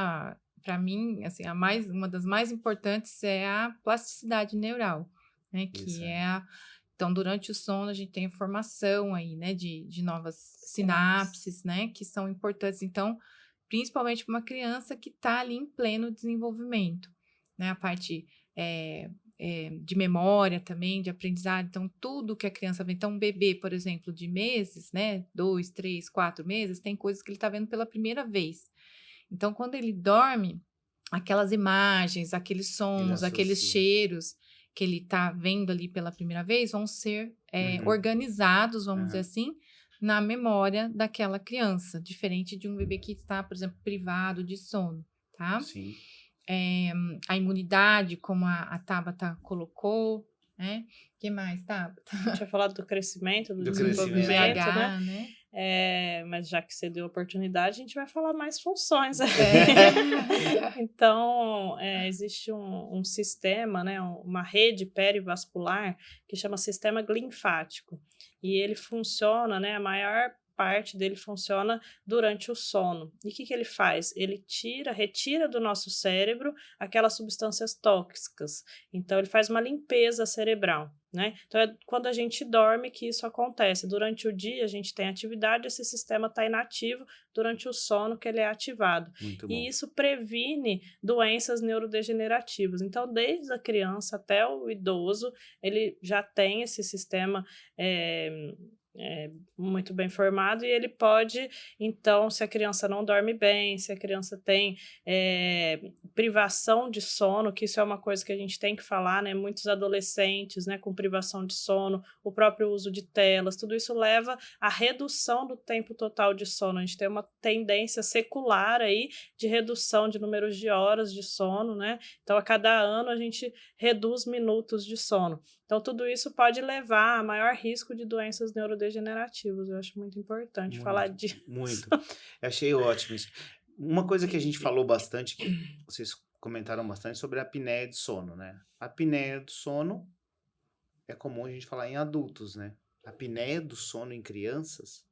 para mim, assim, uma das mais importantes é a plasticidade neural, né? Isso, Então, durante o sono, a gente tem a formação aí, né, de novas sinapses, né, que são importantes. Então, principalmente para uma criança que está ali em pleno desenvolvimento, né, a parte de memória também, de aprendizado. Então, tudo que a criança vê. Então, um bebê, por exemplo, de meses, né, 2, 3, 4 meses, tem coisas que ele está vendo pela primeira vez. Então, quando ele dorme, aquelas imagens, aqueles sons, aqueles associa. cheiros que ele está vendo ali pela primeira vez vão ser organizados, vamos dizer assim, na memória daquela criança, diferente de um bebê que está, por exemplo, privado de sono, tá? Sim. A imunidade, como a Tabata colocou, né? O que mais, Tabata? Tinha falado do crescimento, do crescimento. desenvolvimento, GH, né? Mas já que você deu oportunidade, a gente vai falar mais funções. Então, existe um sistema, né, uma rede perivascular que chama sistema linfático. E ele funciona, né, a maior parte dele funciona durante o sono. E o que ele faz? Ele retira do nosso cérebro aquelas substâncias tóxicas. Então, ele faz uma limpeza cerebral, né? Então, é quando a gente dorme que isso acontece. Durante o dia, a gente tem atividade, esse sistema está inativo, durante o sono que ele é ativado. Muito bom. E isso previne doenças neurodegenerativas. Então, desde a criança até o idoso, ele já tem esse sistema muito bem formado e ele pode, então, se a criança não dorme bem, se a criança tem privação de sono, que isso é uma coisa que a gente tem que falar, né? Muitos adolescentes, né, com privação de sono, o próprio uso de telas, tudo isso leva à redução do tempo total de sono. A gente tem uma tendência secular aí de redução de números de horas de sono, né? Então, a cada ano a gente reduz minutos de sono. Então, tudo isso pode levar a maior risco de doenças neurodegenerativas. Eu acho muito importante falar disso. Muito. Eu achei ótimo isso. Uma coisa que a gente falou bastante, que vocês comentaram bastante, sobre a apneia de sono, né? A apneia do sono é comum a gente falar em adultos, né? A apneia do sono em crianças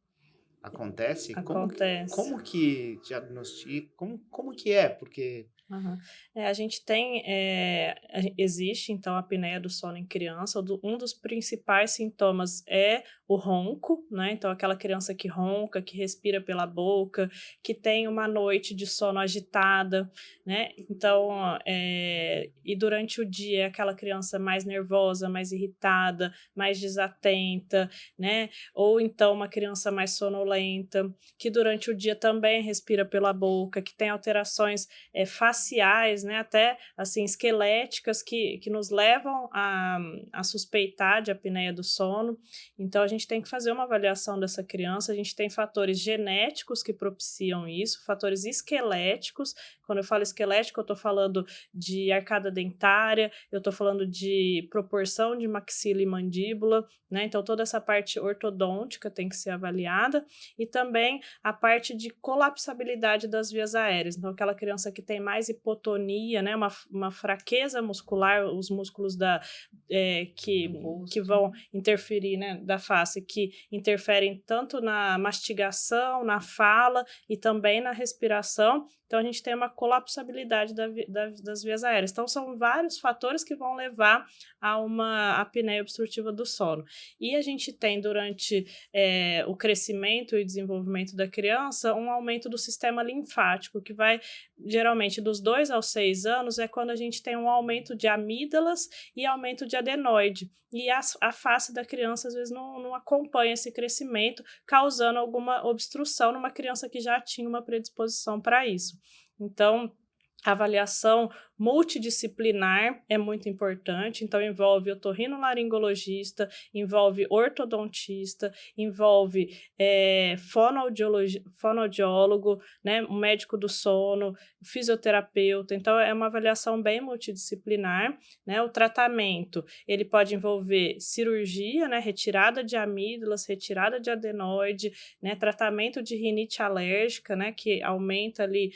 acontece? Acontece. Como que diagnostica? Como que é? Porque... Uhum. A gente tem, existe então a apneia do sono em criança. Um dos principais sintomas é o ronco, né? Então aquela criança que ronca, que respira pela boca, que tem uma noite de sono agitada, né? Então, e durante o dia é aquela criança mais nervosa, mais irritada, mais desatenta, né? Ou então uma criança mais sonolenta, que durante o dia também respira pela boca, que tem alterações faciais, né, até assim esqueléticas que nos levam a suspeitar de apneia do sono. Então a gente tem que fazer uma avaliação dessa criança. A gente tem fatores genéticos que propiciam isso, fatores esqueléticos. Quando eu falo esquelético, eu estou falando de arcada dentária, eu estou falando de proporção de maxila e mandíbula, né? Então toda essa parte ortodôntica tem que ser avaliada, e também a parte de colapsabilidade das vias aéreas. Então aquela criança que tem mais hipotonia, né, uma fraqueza muscular, os músculos que vão interferir, né, da face, que interferem tanto na mastigação, na fala e também na respiração. Então, a gente tem uma colapsabilidade das vias aéreas. Então, são vários fatores que vão levar a uma apneia obstrutiva do sono. E a gente tem, durante o crescimento e desenvolvimento da criança, um aumento do sistema linfático, que vai, geralmente, dos 2 aos 6 anos, é quando a gente tem um aumento de amígdalas e aumento de adenoide. E a face da criança, às vezes, não acompanha esse crescimento, causando alguma obstrução numa criança que já tinha uma predisposição para isso. Então, a avaliação multidisciplinar é muito importante, então envolve otorrinolaringologista, envolve ortodontista, envolve fonoaudiólogo, né, um médico do sono, fisioterapeuta. Então é uma avaliação bem multidisciplinar, né? O tratamento, ele pode envolver cirurgia, né, retirada de amígdalas, retirada de adenoide, né, tratamento de rinite alérgica, né, que aumenta ali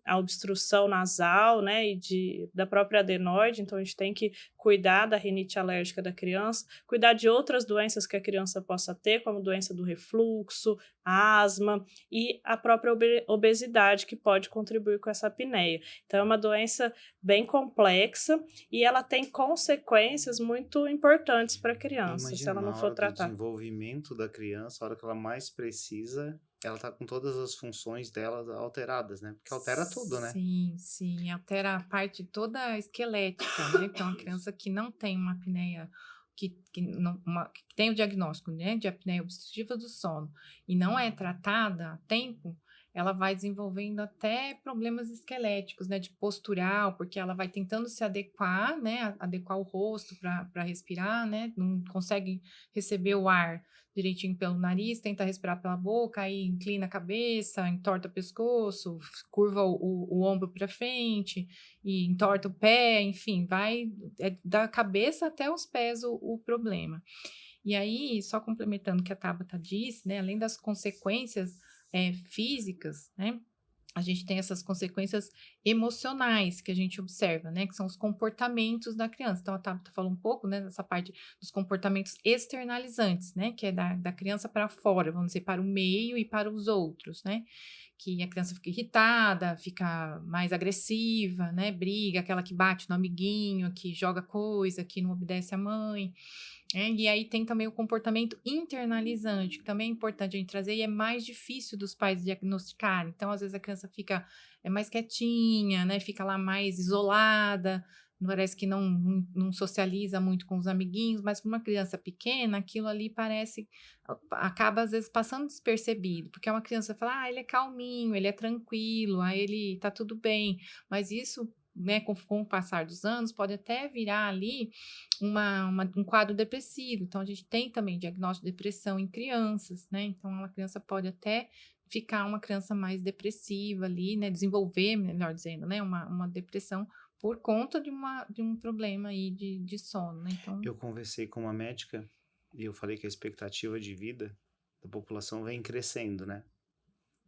a obstrução nasal, né, e da própria adenoide. Então a gente tem que cuidar da rinite alérgica da criança, cuidar de outras doenças que a criança possa ter, como doença do refluxo, asma e a própria obesidade, que pode contribuir com essa apneia. Então é uma doença bem complexa e ela tem consequências muito importantes para a criança, se ela não for tratada. O desenvolvimento da criança, a hora que ela mais precisa, ela tá com todas as funções dela alteradas, né? Porque altera tudo, né? Sim, altera a parte toda esquelética, né? Então, a criança que não tem uma apneia, que tem o diagnóstico, né, de apneia obstrutiva do sono e não é tratada a tempo, ela vai desenvolvendo até problemas esqueléticos, né, de postural, porque ela vai tentando se adequar, né, adequar o rosto para respirar, né, não consegue receber o ar direitinho pelo nariz, tenta respirar pela boca, aí inclina a cabeça, entorta o pescoço, curva o ombro para frente e entorta o pé, enfim, vai da cabeça até os pés o problema. E aí, só complementando o que a Tabata disse, né, além das consequências físicas, né, a gente tem essas consequências emocionais que a gente observa, né? Que são os comportamentos da criança. Então, a Tabata falou um pouco, né, dessa parte dos comportamentos externalizantes, né? Que é da criança para fora, vamos dizer, para o meio e para os outros, né? Que a criança fica irritada, fica mais agressiva, né? Briga, aquela que bate no amiguinho, que joga coisa, que não obedece à mãe. E aí tem também o comportamento internalizante, que também é importante a gente trazer, e é mais difícil dos pais diagnosticarem. Então, às vezes, a criança fica mais quietinha, né? Fica lá mais isolada, parece que não socializa muito com os amiguinhos, mas para uma criança pequena, aquilo ali acaba, às vezes, passando despercebido, porque é uma criança que fala, ele é calminho, ele é tranquilo, aí ele tá tudo bem, mas isso, né, com o passar dos anos, pode até virar ali um quadro depressivo. Então, a gente tem também diagnóstico de depressão em crianças, né? Então, a criança pode até ficar uma criança mais depressiva ali, né? Desenvolver, melhor dizendo, né? Uma depressão por conta de um problema aí de sono, né? Então, Eu conversei com uma médica e eu falei que a expectativa de vida da população vem crescendo, né?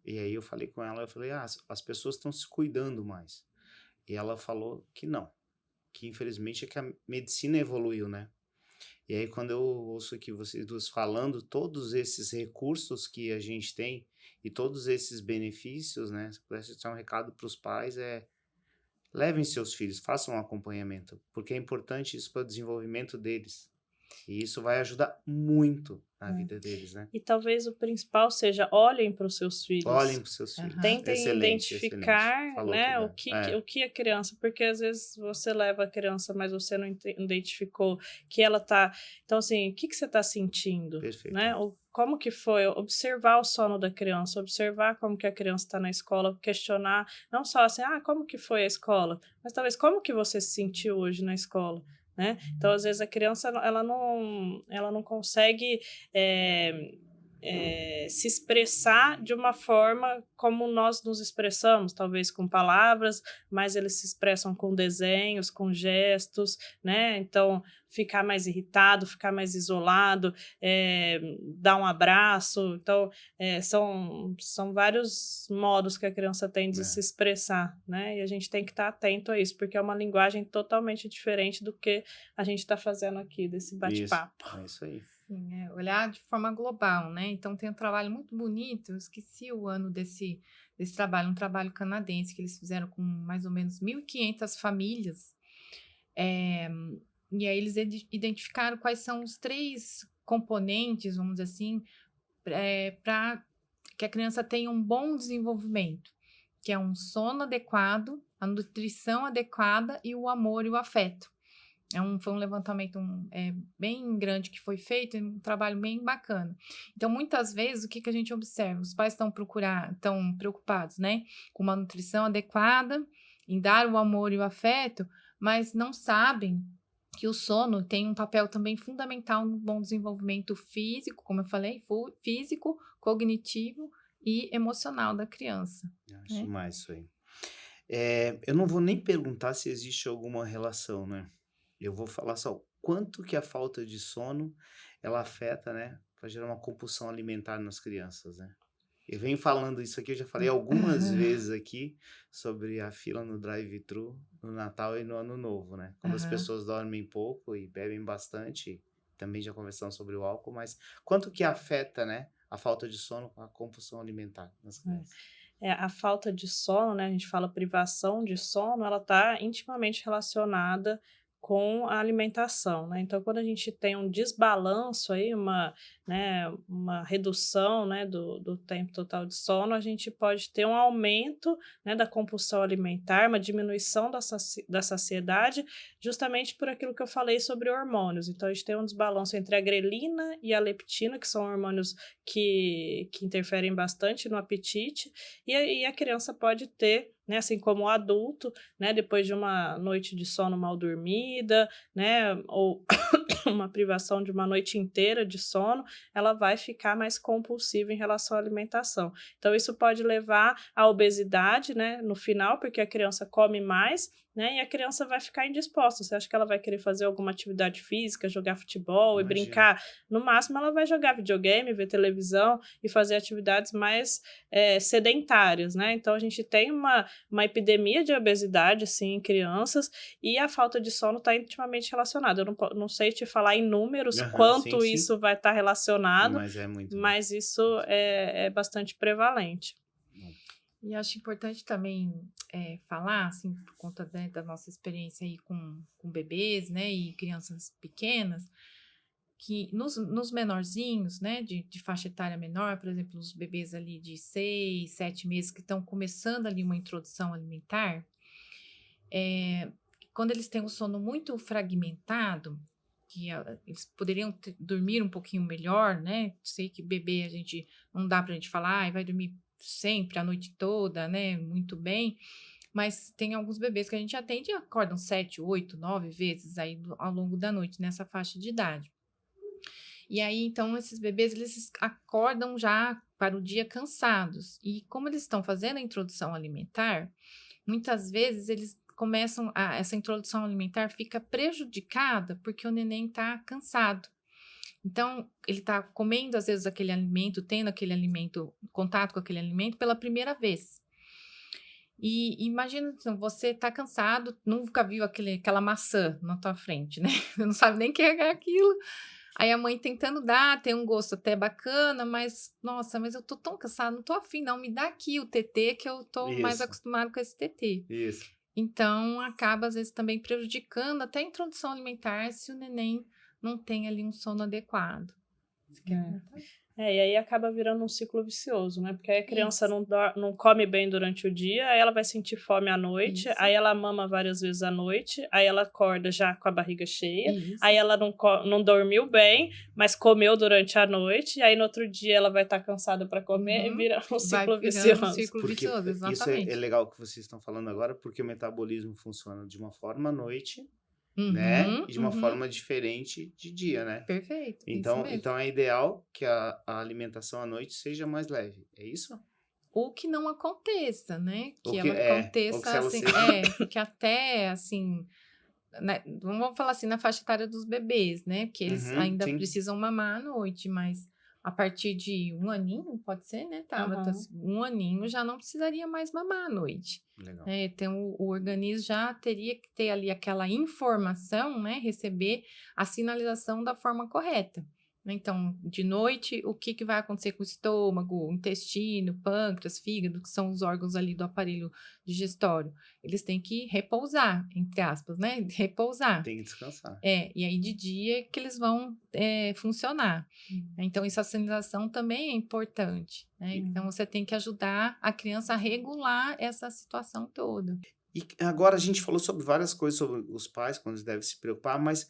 E aí eu falei com ela, eu falei, as pessoas estão se cuidando mais. E ela falou que não, que infelizmente é que a medicina evoluiu, né? E aí quando eu ouço aqui vocês duas falando, todos esses recursos que a gente tem e todos esses benefícios, né? Se pudesse dar um recado para os pais, levem seus filhos, façam um acompanhamento, porque é importante isso para o desenvolvimento deles. E isso vai ajudar muito na vida deles, né? E talvez o principal seja olhem para os seus filhos. Olhem para os seus filhos. Tentem Excelente, identificar, excelente. Falou né, tudo, o que a criança, porque às vezes você leva a criança, mas você não identificou que ela tá. Então, assim, o que você está sentindo? Perfeito. Né? Como que foi? Observar o sono da criança, observar como que a criança está na escola, questionar, não só assim, como que foi a escola, mas talvez como que você se sentiu hoje na escola. Né? Então, às vezes, a criança ela não consegue se expressar de uma forma como nós nos expressamos, talvez com palavras, mas eles se expressam com desenhos, com gestos, né? Então, ficar mais irritado, ficar mais isolado, dar um abraço. Então, são vários modos que a criança tem de se expressar, né? E a gente tem que estar atento a isso, porque é uma linguagem totalmente diferente do que a gente está fazendo aqui, desse bate-papo. É isso aí. Sim, olhar de forma global, né? Então, tem um trabalho muito bonito, eu esqueci o ano desse trabalho, um trabalho canadense que eles fizeram com mais ou menos 1.500 famílias. E aí eles identificaram quais são os 3 componentes, vamos dizer assim, para que a criança tenha um bom desenvolvimento, que é um sono adequado, a nutrição adequada e o amor e o afeto. Foi um levantamento bem grande que foi feito, um trabalho bem bacana. Então, muitas vezes, o que a gente observa? Os pais estão preocupados, né, com uma nutrição adequada, em dar o amor e o afeto, mas não sabem que o sono tem um papel também fundamental no bom desenvolvimento físico, como eu falei, físico, cognitivo e emocional da criança. Acho demais isso aí. Eu não vou nem perguntar se existe alguma relação, né? Eu vou falar só o quanto que a falta de sono, ela afeta, né? Para gerar uma compulsão alimentar nas crianças, né? Eu venho falando isso aqui, eu já falei algumas vezes aqui sobre a fila no drive-thru no Natal e no Ano Novo, né? Quando as pessoas dormem pouco e bebem bastante, também já conversamos sobre o álcool, mas quanto que afeta, né, a falta de sono com a compulsão alimentar nas crianças? A falta de sono, né? A gente fala privação de sono, ela está intimamente relacionada com a alimentação, né? Então, quando a gente tem um desbalanço aí, uma redução, né, do tempo total de sono, a gente pode ter um aumento, né, da compulsão alimentar, uma diminuição da saciedade, justamente por aquilo que eu falei sobre hormônios. Então, a gente tem um desbalanço entre a grelina e a leptina, que são hormônios que interferem bastante no apetite, e a criança pode ter, né, assim como o adulto, né, depois de uma noite de sono mal dormida, né, ou uma privação de uma noite inteira de sono, ela vai ficar mais compulsiva em relação à alimentação. Então, isso pode levar à obesidade, né, no final, porque a criança come mais, né? E a criança vai ficar indisposta. Você acha que ela vai querer fazer alguma atividade física, jogar futebol e Imagina. brincar? No máximo, ela vai jogar videogame, ver televisão e fazer atividades mais sedentárias, né? Então, a gente tem uma epidemia de obesidade, assim, em crianças, e a falta de sono está intimamente relacionada. Eu não sei te falar em números Aham, quanto sim. isso vai estar relacionado, Mas é muito. mas isso é bastante prevalente. E acho importante também falar, assim, por conta, né, da nossa experiência aí com bebês, né, e crianças pequenas, que nos menorzinhos, né, de faixa etária menor, por exemplo, os bebês ali de 6, 7 meses que estão começando ali uma introdução alimentar, quando eles têm um sono muito fragmentado, que eles poderiam dormir um pouquinho melhor, né? Sei que bebê não dá pra gente falar, vai dormir sempre a noite toda, né? Muito bem. Mas tem alguns bebês que a gente atende e acordam 7, 8, 9 vezes aí ao longo da noite, nessa faixa de idade. E aí, então, esses bebês, eles acordam já para o dia cansados. E como eles estão fazendo a introdução alimentar, muitas vezes essa introdução alimentar fica prejudicada porque o neném está cansado. Então, ele está comendo, às vezes, aquele alimento, tendo aquele alimento, contato com aquele alimento pela primeira vez. E imagina, você está cansado, nunca viu aquela maçã na tua frente, né? Você não sabe nem o que é aquilo. Aí a mãe tentando dar, tem um gosto até bacana, mas, nossa, mas eu tô tão cansada, não tô afim não, me dá aqui o TT que eu tô mais Isso. acostumado com esse TT. Isso. Então, acaba, às vezes, também prejudicando até a introdução alimentar se o neném não tem ali um sono adequado. Você quer comentar? E aí acaba virando um ciclo vicioso, né? Porque aí a criança Isso. não come bem durante o dia, aí ela vai sentir fome à noite, Isso. aí ela mama várias vezes à noite, aí ela acorda já com a barriga cheia, Isso. aí ela não dormiu bem, mas comeu durante a noite, e aí no outro dia ela vai estar cansada para comer e vira um ciclo Vai virando um vicioso. ciclo Porque vicioso, isso exatamente. é legal que vocês estão falando agora, porque o metabolismo funciona de uma forma à noite, Uhum, né? E de uma uhum. forma diferente de dia, né? Perfeito, isso Então, mesmo. então é ideal que a alimentação à noite seja mais leve. É isso? Ou que não aconteça, né? Ou Que que ela ou que aconteça ela assim, seja. que até assim, né, vamos falar assim, na faixa etária dos bebês, né? Porque eles Uhum, ainda sim. precisam mamar à noite, mas a partir de 1 aninho, pode ser, né, Tabata? Uhum. 1 aninho já não precisaria mais mamar à noite. Legal. Então, o organismo já teria que ter ali aquela informação, né? Receber a sinalização da forma correta. Então, de noite, o que vai acontecer com o estômago, o intestino, pâncreas, fígado, que são os órgãos ali do aparelho digestório? Eles têm que repousar, entre aspas, né? Repousar. Tem que descansar. E aí de dia que eles vão funcionar. Então, essa sinalização também é importante, né? Então, você tem que ajudar a criança a regular essa situação toda. E agora a gente falou sobre várias coisas sobre os pais, quando eles devem se preocupar, mas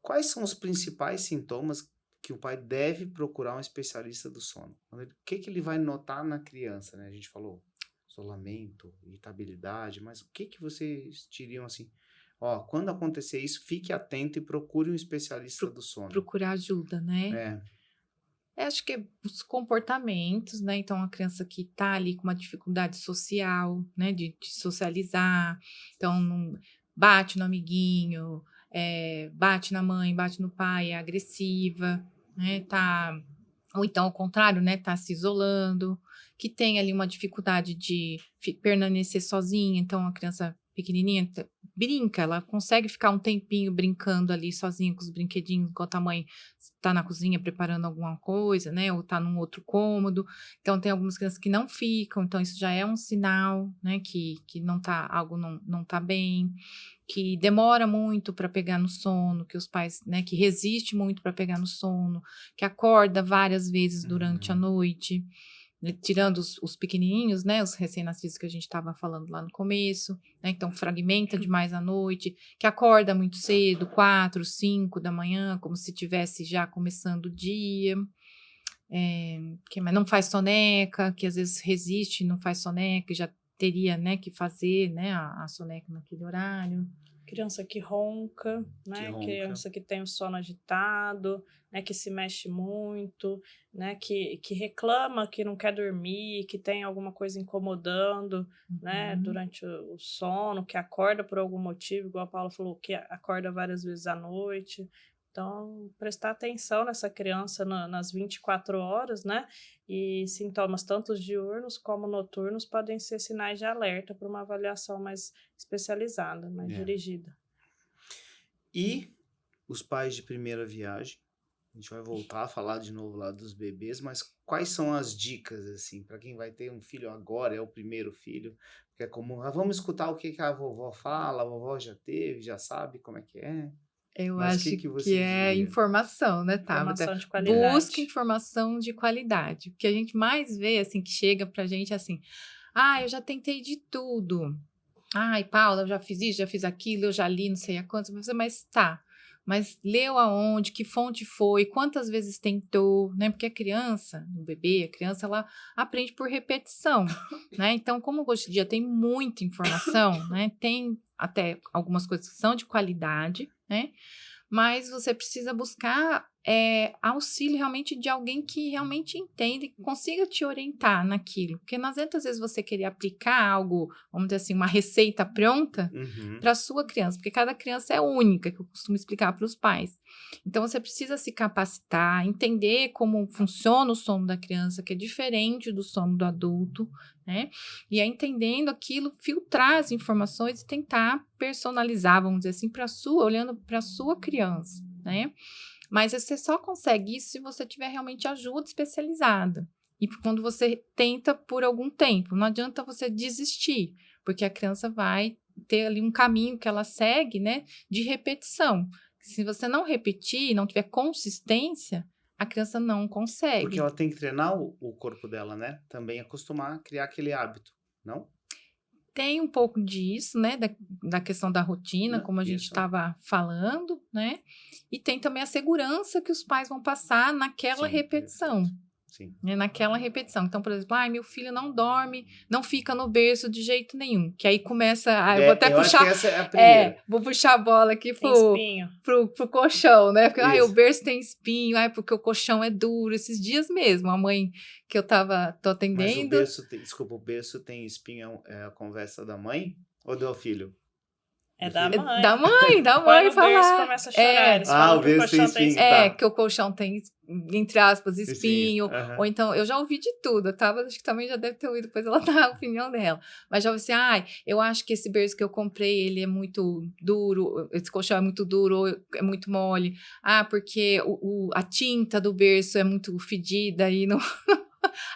quais são os principais sintomas que o pai deve procurar um especialista do sono? O que ele vai notar na criança, né? A gente falou isolamento, irritabilidade, mas o que vocês diriam assim? Ó, quando acontecer isso, fique atento e procure um especialista do sono. Procurar ajuda, né? Acho que os comportamentos, né? Então, a criança que tá ali com uma dificuldade social, né? De socializar, então, não bate no amiguinho, bate na mãe, bate no pai, é agressiva, né? Ou então, ao contrário, né? Tá se isolando, que tem ali uma dificuldade de permanecer sozinha, então, a criança pequenininha brinca, ela consegue ficar um tempinho brincando ali sozinha com os brinquedinhos, enquanto a mãe está na cozinha preparando alguma coisa, né? Ou está num outro cômodo. Então, tem algumas crianças que não ficam, então isso já é um sinal, né? Que algo não tá bem, que demora muito para pegar no sono, que os pais, né? Que resiste muito para pegar no sono, que acorda várias vezes durante a noite. Tirando os pequenininhos, né, os recém-nascidos que a gente estava falando lá no começo, né, então fragmenta demais à noite, que acorda muito cedo, 4, 5 da manhã, como se estivesse já começando o dia, que não faz soneca, que às vezes resiste, não faz soneca, e já teria, né, que fazer, né, a soneca naquele horário. Criança que ronca, né? ronca. Criança que tem o sono agitado, né? Que se mexe muito, né? Que reclama que não quer dormir, que tem alguma coisa incomodando, né? Durante o sono, que acorda por algum motivo, igual a Paula falou, que acorda várias vezes à noite. Então, prestar atenção nessa criança nas 24 horas, né? E sintomas tanto diurnos como noturnos podem ser sinais de alerta para uma avaliação mais especializada, mais dirigida. E os pais de primeira viagem, a gente vai voltar a falar de novo lá dos bebês, mas quais são as dicas, assim, para quem vai ter um filho agora, é o primeiro filho, que é comum, vamos escutar o que a vovó fala, a vovó já teve, já sabe como é que é. Eu Mas acho que você que é diria? informação, né, Tabata? Informação de qualidade. Busca informação de qualidade. O que a gente mais vê, assim, que chega pra gente, assim, eu já tentei de tudo. Ai, Paula, eu já fiz isso, já fiz aquilo, eu já li, não sei a quantos, mas tá. Mas leu aonde, que fonte foi, quantas vezes tentou, né? Porque a criança, o bebê, a criança, ela aprende por repetição, né? Então, como hoje em dia tem muita informação, né? Tem até algumas coisas que são de qualidade, né? Mas você precisa buscar auxílio realmente de alguém que realmente entenda e consiga te orientar naquilo. Porque não adianta, às vezes, você querer aplicar algo, vamos dizer assim, uma receita pronta para a sua criança, porque cada criança é única, que eu costumo explicar para os pais. Então, você precisa se capacitar, entender como funciona o sono da criança, que é diferente do sono do adulto, né? E entendendo aquilo, filtrar as informações e tentar personalizar, vamos dizer assim, olhando para a sua criança, né? Mas você só consegue isso se você tiver realmente ajuda especializada. E quando você tenta por algum tempo, não adianta você desistir, porque a criança vai ter ali um caminho que ela segue, né, de repetição. Se você não repetir, não tiver consistência, a criança não consegue. Porque ela tem que treinar o corpo dela, né? Também acostumar a criar aquele hábito, não? Tem um pouco disso, né, da questão da rotina, Não, como a gente estava falando, né, e tem também a segurança que os pais vão passar naquela repetição. Sim. Né, naquela repetição. Então, por exemplo, meu filho não dorme, não fica no berço de jeito nenhum. Que aí começa. Eu vou até puxar. Acho que essa é a primeira. Vou puxar a bola aqui pro colchão, né? Porque o berço tem espinho, porque o colchão é duro. Esses dias mesmo, a mãe que eu tô atendendo. Mas o berço tem espinho, é a conversa da mãe ou do filho? É da mãe. Da mãe Quando o berço começa a chorar, eles falam o berço tem espinho. Que o colchão tem, entre aspas, espinho. Ou então, eu já ouvi de tudo. Acho que também já deve ter ouvido, depois ela dá a opinião dela. Mas já ouvi assim, eu acho que esse berço que eu comprei, ele é muito duro, esse colchão é muito duro, ou é muito mole. Porque a tinta do berço é muito fedida e não...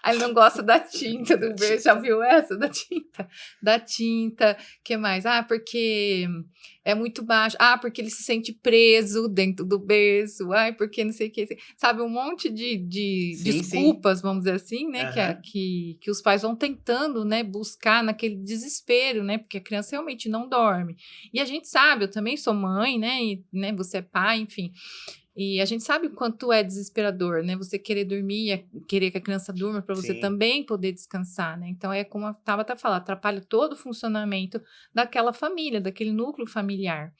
Aí ele não gosta da tinta do berço. Já viu essa? Da tinta. O que mais? Porque é muito baixo. Porque ele se sente preso dentro do berço. Porque não sei o que. Sabe, um monte de desculpas, vamos dizer assim, né? Que os pais vão tentando, né, buscar naquele desespero, né? Porque a criança realmente não dorme. E a gente sabe, eu também sou mãe, né? E, né, você é pai, enfim... E a gente sabe o quanto é desesperador, né? Você querer dormir, querer que a criança durma para você também poder descansar, né? Então, como a Tabata fala, atrapalha todo o funcionamento daquela família, daquele núcleo familiar.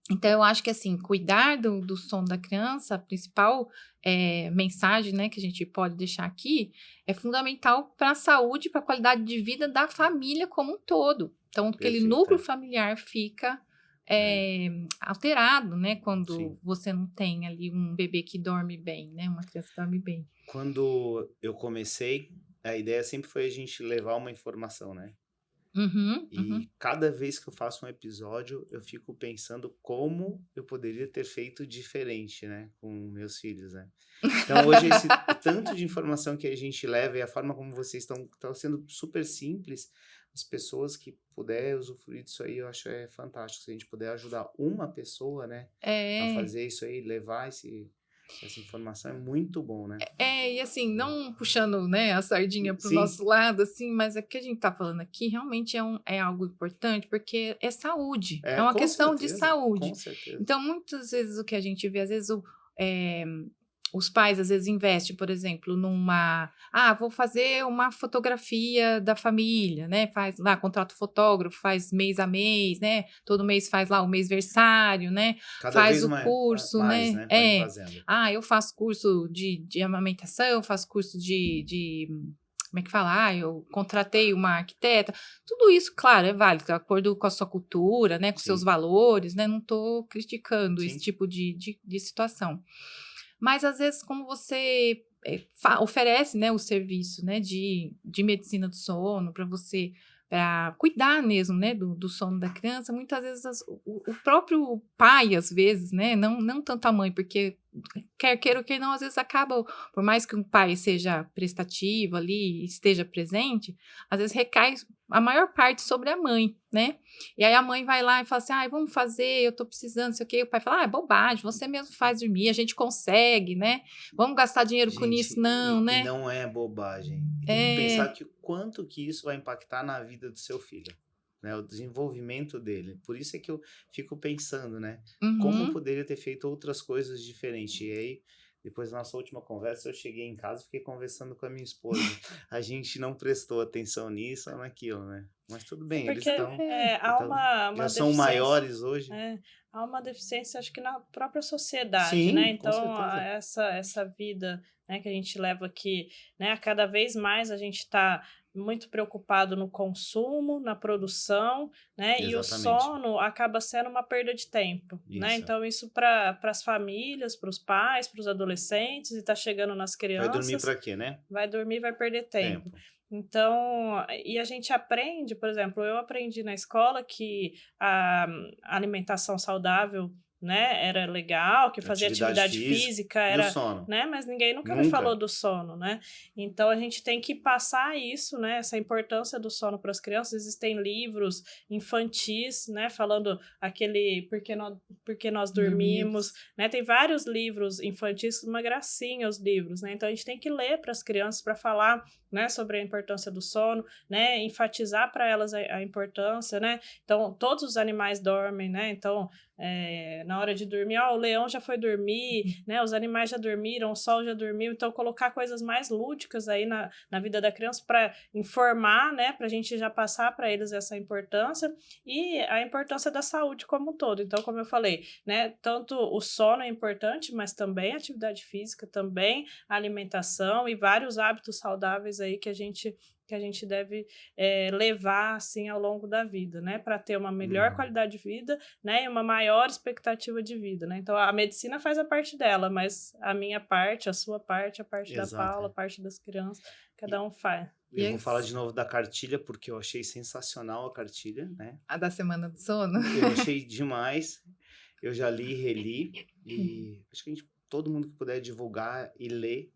Então, eu acho que, assim, cuidar do sono da criança, a principal mensagem, né, que a gente pode deixar aqui, é fundamental para a saúde, para a qualidade de vida da família como um todo. Então, aquele núcleo familiar fica... alterado, né? Quando você não tem ali um bebê que dorme bem, né? Uma criança que dorme bem. Quando eu comecei, a ideia sempre foi a gente levar uma informação, né? E cada vez que eu faço um episódio, eu fico pensando como eu poderia ter feito diferente, né? Com meus filhos, né? Então, hoje, esse tanto de informação que a gente leva e a forma como vocês estão sendo super simples, as pessoas que puderem usufruir disso aí, eu acho fantástico. Se a gente puder ajudar uma pessoa, né? A fazer isso aí, levar essa informação, é muito bom, né? E assim, não puxando, né, a sardinha pro nosso lado, assim, mas o que a gente tá falando aqui realmente é algo importante, porque é saúde. É uma questão de saúde. Com certeza. Então, muitas vezes o que a gente vê, às vezes os pais às vezes investem, por exemplo, vou fazer uma fotografia da família, né? Faz lá, contrata o fotógrafo, faz mês a mês, né? Todo mês faz lá o mêsversário, né? Cada Faz vez o curso, mais, né? né? Vai fazendo. Eu faço curso de amamentação, faço curso de como é que fala? Eu contratei uma arquiteta. Tudo isso, claro, é válido, de acordo com a sua cultura, né? Com seus valores, né? Não estou criticando esse tipo de situação. Mas, às vezes, como você oferece, né, o serviço, né, de medicina do sono para cuidar mesmo, né, do sono da criança, muitas vezes o próprio pai, às vezes, né, não tanto a mãe, porque quer queira ou quer não, às vezes acaba, por mais que um pai seja prestativo ali, esteja presente, às vezes recai a maior parte sobre a mãe, né? E aí a mãe vai lá e fala assim, vamos fazer, eu tô precisando, não sei o quê. O pai fala, é bobagem, você mesmo faz dormir, a gente consegue, né? Vamos gastar dinheiro com isso, não, né? E não é bobagem. E tem que pensar que o quanto que isso vai impactar na vida do seu filho, né? O desenvolvimento dele. Por isso é que eu fico pensando, né? Como eu poderia ter feito outras coisas diferentes. E aí, depois da nossa última conversa, eu cheguei em casa e fiquei conversando com a minha esposa. A gente não prestou atenção nisso ou naquilo, né? Mas tudo bem, Porque eles estão... há uma já são maiores hoje. Há uma deficiência, acho que na própria sociedade, Sim, né? com Então, certeza. essa vida, né, que a gente leva aqui, né? Cada vez mais a gente está muito preocupado no consumo, na produção, né? E o Exatamente. sono acaba sendo uma perda de tempo, né? Isso. Então, isso para as famílias, para os pais, para os adolescentes, e está chegando nas Vai dormir crianças. para quê, né? Vai dormir, vai perder tempo. Então, e a gente aprende, por exemplo, eu aprendi na escola que a alimentação saudável, né, era legal, que fazer atividade física e o era, sono. né, mas ninguém nunca me falou do sono, né? Então a gente tem que passar isso, né, essa importância do sono para as crianças. Existem livros infantis, né, falando aquele porque nós dormimos, né? Tem vários livros infantis, uma gracinha os livros, né? Então a gente tem que ler para as crianças para falar, né, sobre a importância do sono, né, enfatizar para elas a importância, né? Então todos os animais dormem, né? Então na hora de dormir, o leão já foi dormir, né? Os animais já dormiram, o sol já dormiu. Então colocar coisas mais lúdicas aí na vida da criança para informar, né? Para a gente já passar para eles essa importância e a importância da saúde como um todo. Então, como eu falei, né? Tanto o sono é importante, mas também a atividade física, também a alimentação e vários hábitos saudáveis aí que a gente deve levar assim ao longo da vida, né, para ter uma melhor qualidade de vida, né, e uma maior expectativa de vida, né. Então a medicina faz a parte dela, mas a minha parte, a sua parte, a parte da Paula, a parte das crianças, cada um faz. Eu vou falar de novo da cartilha, porque eu achei sensacional a cartilha, né? A da Semana do Sono? Eu achei demais. Eu já li e reli. E acho que todo mundo que puder divulgar e ler,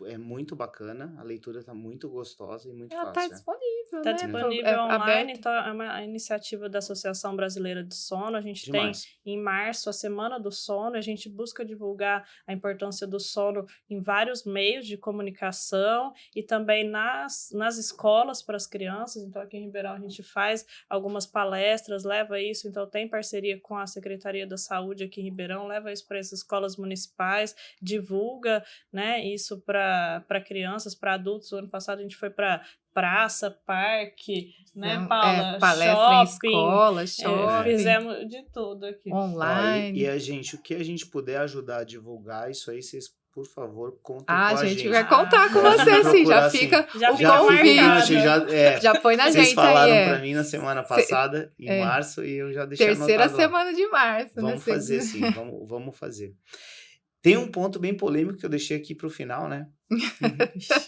é muito bacana. A leitura está muito gostosa e muito Ela fácil. está disponível, Está né? disponível online, Aberto. então é uma iniciativa da Associação Brasileira do Sono. A gente tem em março a Semana do Sono, a gente busca divulgar a importância do sono em vários meios de comunicação e também nas escolas para as crianças. Então aqui em Ribeirão a gente faz algumas palestras, leva isso, então tem parceria com a Secretaria da Saúde aqui em Ribeirão, leva isso para as escolas municipais, divulga, né, isso para crianças, para adultos. O ano passado a gente foi para praça, parque, né, Paula? Palestra shopping, em escola, shopping. Fizemos de tudo aqui. Online. E a gente, o que a gente puder ajudar a divulgar isso aí, vocês, por favor, contem com a gente. A gente vai contar com você, sim. Já fica o convite. Já põe na Vocês gente falaram aí. para mim na semana passada, em março, e eu já deixei anotado. Terceira semana de março. Vamos fazer, sim. Vamos fazer. Tem um ponto bem polêmico que eu deixei aqui para o final, né?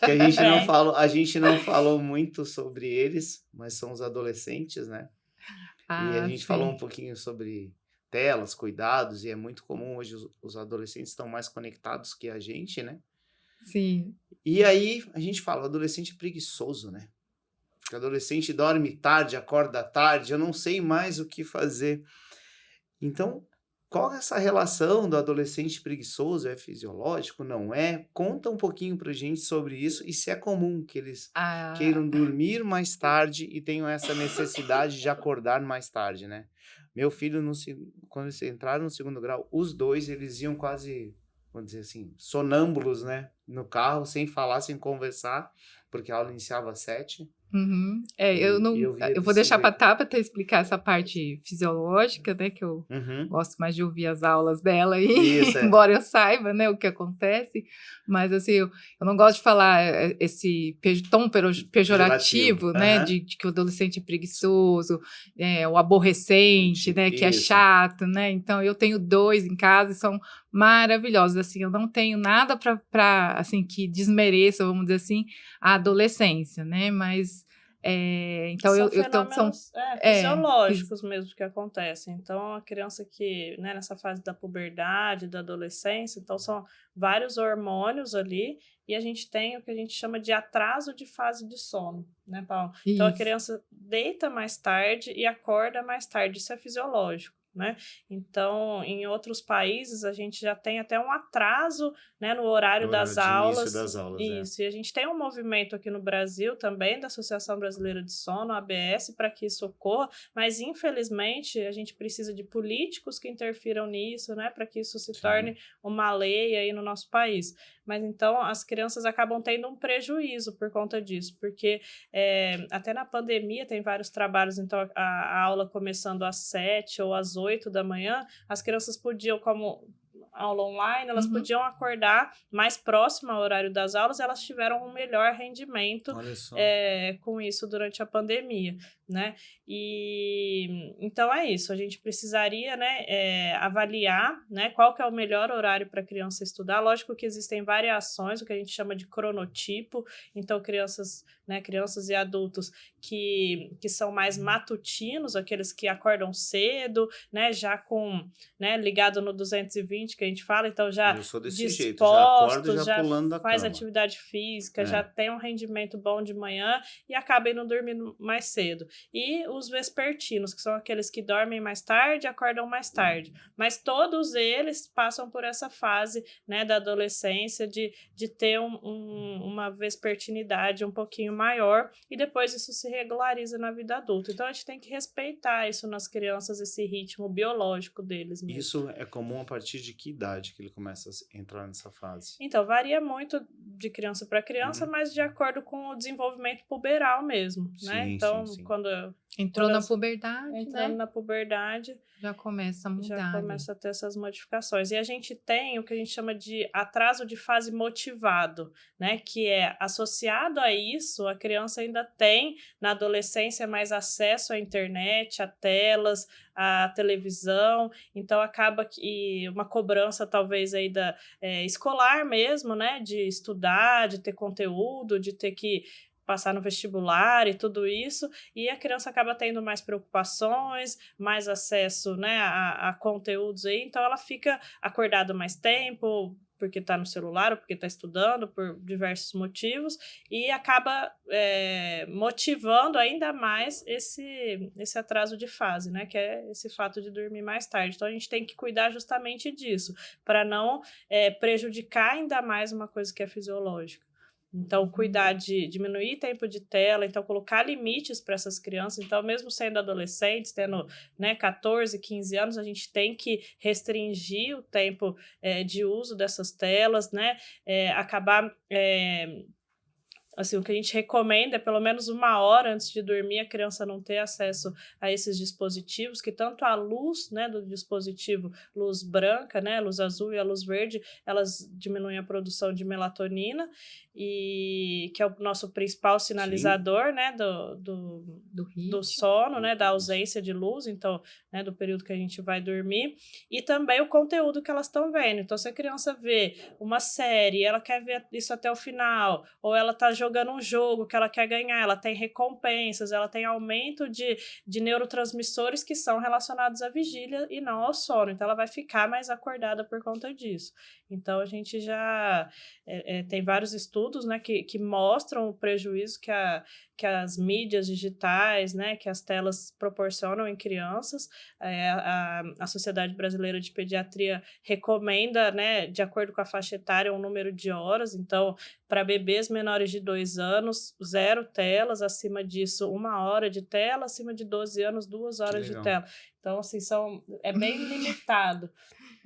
Que a gente não falou muito sobre eles, mas são os adolescentes, né? E a gente falou um pouquinho sobre telas, cuidados, e é muito comum hoje os adolescentes estão mais conectados que a gente, né? Sim. E aí a gente fala, o adolescente é preguiçoso, né? Porque o adolescente dorme tarde, acorda tarde, eu não sei mais o que fazer. Então, qual é essa relação do adolescente preguiçoso? É fisiológico? Não é? Conta um pouquinho pra gente sobre isso e se é comum que eles queiram dormir mais tarde e tenham essa necessidade de acordar mais tarde, né? Meu filho, quando eles entraram no 2º grau, os dois, eles iam quase vamos dizer assim, sonâmbulos, né? No carro, sem falar, sem conversar, porque a aula iniciava às 7. Uhum. E eu via Eu vou desse deixar para a jeito. Tabata explicar essa parte fisiológica, né, que eu Uhum. gosto mais de ouvir as aulas dela aí, Isso, é. embora eu saiba, né, o que acontece, mas assim, eu não gosto de falar esse tom pejorativo, né, Aham. de que o adolescente é preguiçoso, o aborrecente, né, que é Isso. chato, né, então eu tenho 2 em casa e são maravilhosos, assim, eu não tenho nada para assim, que desmereça, vamos dizer assim, a adolescência, né, mas então São são fenômenos é, fisiológicos mesmo que acontecem. Então, a criança que, né, nessa fase da puberdade, da adolescência, então são vários hormônios ali, e a gente tem o que a gente chama de atraso de fase de sono, né, Paulo? Então, a isso. criança deita mais tarde e acorda mais tarde, isso é fisiológico. Né? Então, em outros países, a gente já tem até um atraso, né, no horário No horário das de início aulas. das aulas, Isso, e a gente tem um movimento aqui no Brasil também, da Associação Brasileira de Sono, ABS, para que isso ocorra, mas infelizmente a gente precisa de políticos que interfiram nisso, né, para que isso se torne uma lei aí no nosso país. Mas então as crianças acabam tendo um prejuízo por conta disso, porque até na pandemia tem vários trabalhos, então a aula começando às 7 ou às 8 da manhã, as crianças podiam, como aula online, elas podiam acordar mais próximo ao horário das aulas, elas tiveram um melhor rendimento com isso durante a pandemia, né? E então é isso, a gente precisaria, né, avaliar, né, qual que é o melhor horário para a criança estudar. Lógico que existem variações, o que a gente chama de cronotipo, então crianças e adultos que são mais matutinos, aqueles que acordam cedo, né, já com, né, ligado no 220 que a gente fala, então já eu sou desse jeito, já acordo dispostos, já já pulando da faz cama. atividade física, já tem um rendimento bom de manhã e acaba indo dormindo mais cedo. E os vespertinos, que são aqueles que dormem mais tarde e acordam mais tarde. Mas todos eles passam por essa fase, né, da adolescência de ter uma vespertinidade um pouquinho maior e depois isso se regulariza na vida adulta. Então a gente tem que respeitar isso nas crianças, esse ritmo biológico deles mesmo. Isso é comum a partir de que idade que ele começa a entrar nessa fase? Então, varia muito de criança para criança, mas de acordo com o desenvolvimento puberal mesmo, né? Sim, Então, sim. quando Entrou na puberdade, entrando né? na puberdade, Já começa a mudar. já começa a ter essas modificações. E a gente tem o que a gente chama de atraso de fase motivado, né? Que é associado a isso, a criança ainda tem na adolescência mais acesso à internet, a telas, à televisão, então acaba que uma cobrança talvez aí escolar mesmo, né? De estudar, de ter conteúdo, de ter que passar no vestibular e tudo isso, e a criança acaba tendo mais preocupações, mais acesso, né, a conteúdos aí, então ela fica acordada mais tempo, porque está no celular ou porque está estudando, por diversos motivos, e acaba motivando ainda mais esse atraso de fase, né, que é esse fato de dormir mais tarde. Então a gente tem que cuidar justamente disso, para não prejudicar ainda mais uma coisa que é fisiológica. Então, cuidar de diminuir tempo de tela, então colocar limites para essas crianças. Então, mesmo sendo adolescentes, tendo, né, 14, 15 anos, a gente tem que restringir o tempo de uso dessas telas, né? Acabar assim, o que a gente recomenda é pelo menos 1 hora antes de dormir a criança não ter acesso a esses dispositivos, que tanto a luz, né, do dispositivo, luz branca, né, luz azul e a luz verde, elas diminuem a produção de melatonina, e que é o nosso principal sinalizador, né, do sono, né, da ausência de luz, então, né, do período que a gente vai dormir, e também o conteúdo que elas estão vendo. Então, se a criança vê uma série, ela quer ver isso até o final, ou ela está jogando um jogo que ela quer ganhar, ela tem recompensas, ela tem aumento de neurotransmissores que são relacionados à vigília e não ao sono, então ela vai ficar mais acordada por conta disso. Então a gente já tem vários estudos, né, que mostram o prejuízo que as mídias digitais, né, que as telas proporcionam em crianças. A Sociedade Brasileira de Pediatria recomenda, né, de acordo com a faixa etária, um número de horas. Então, para bebês menores de 2 anos, 0 telas, acima disso 1 hora de tela, acima de 12 anos, 2 horas de tela. Então, assim, é bem limitado.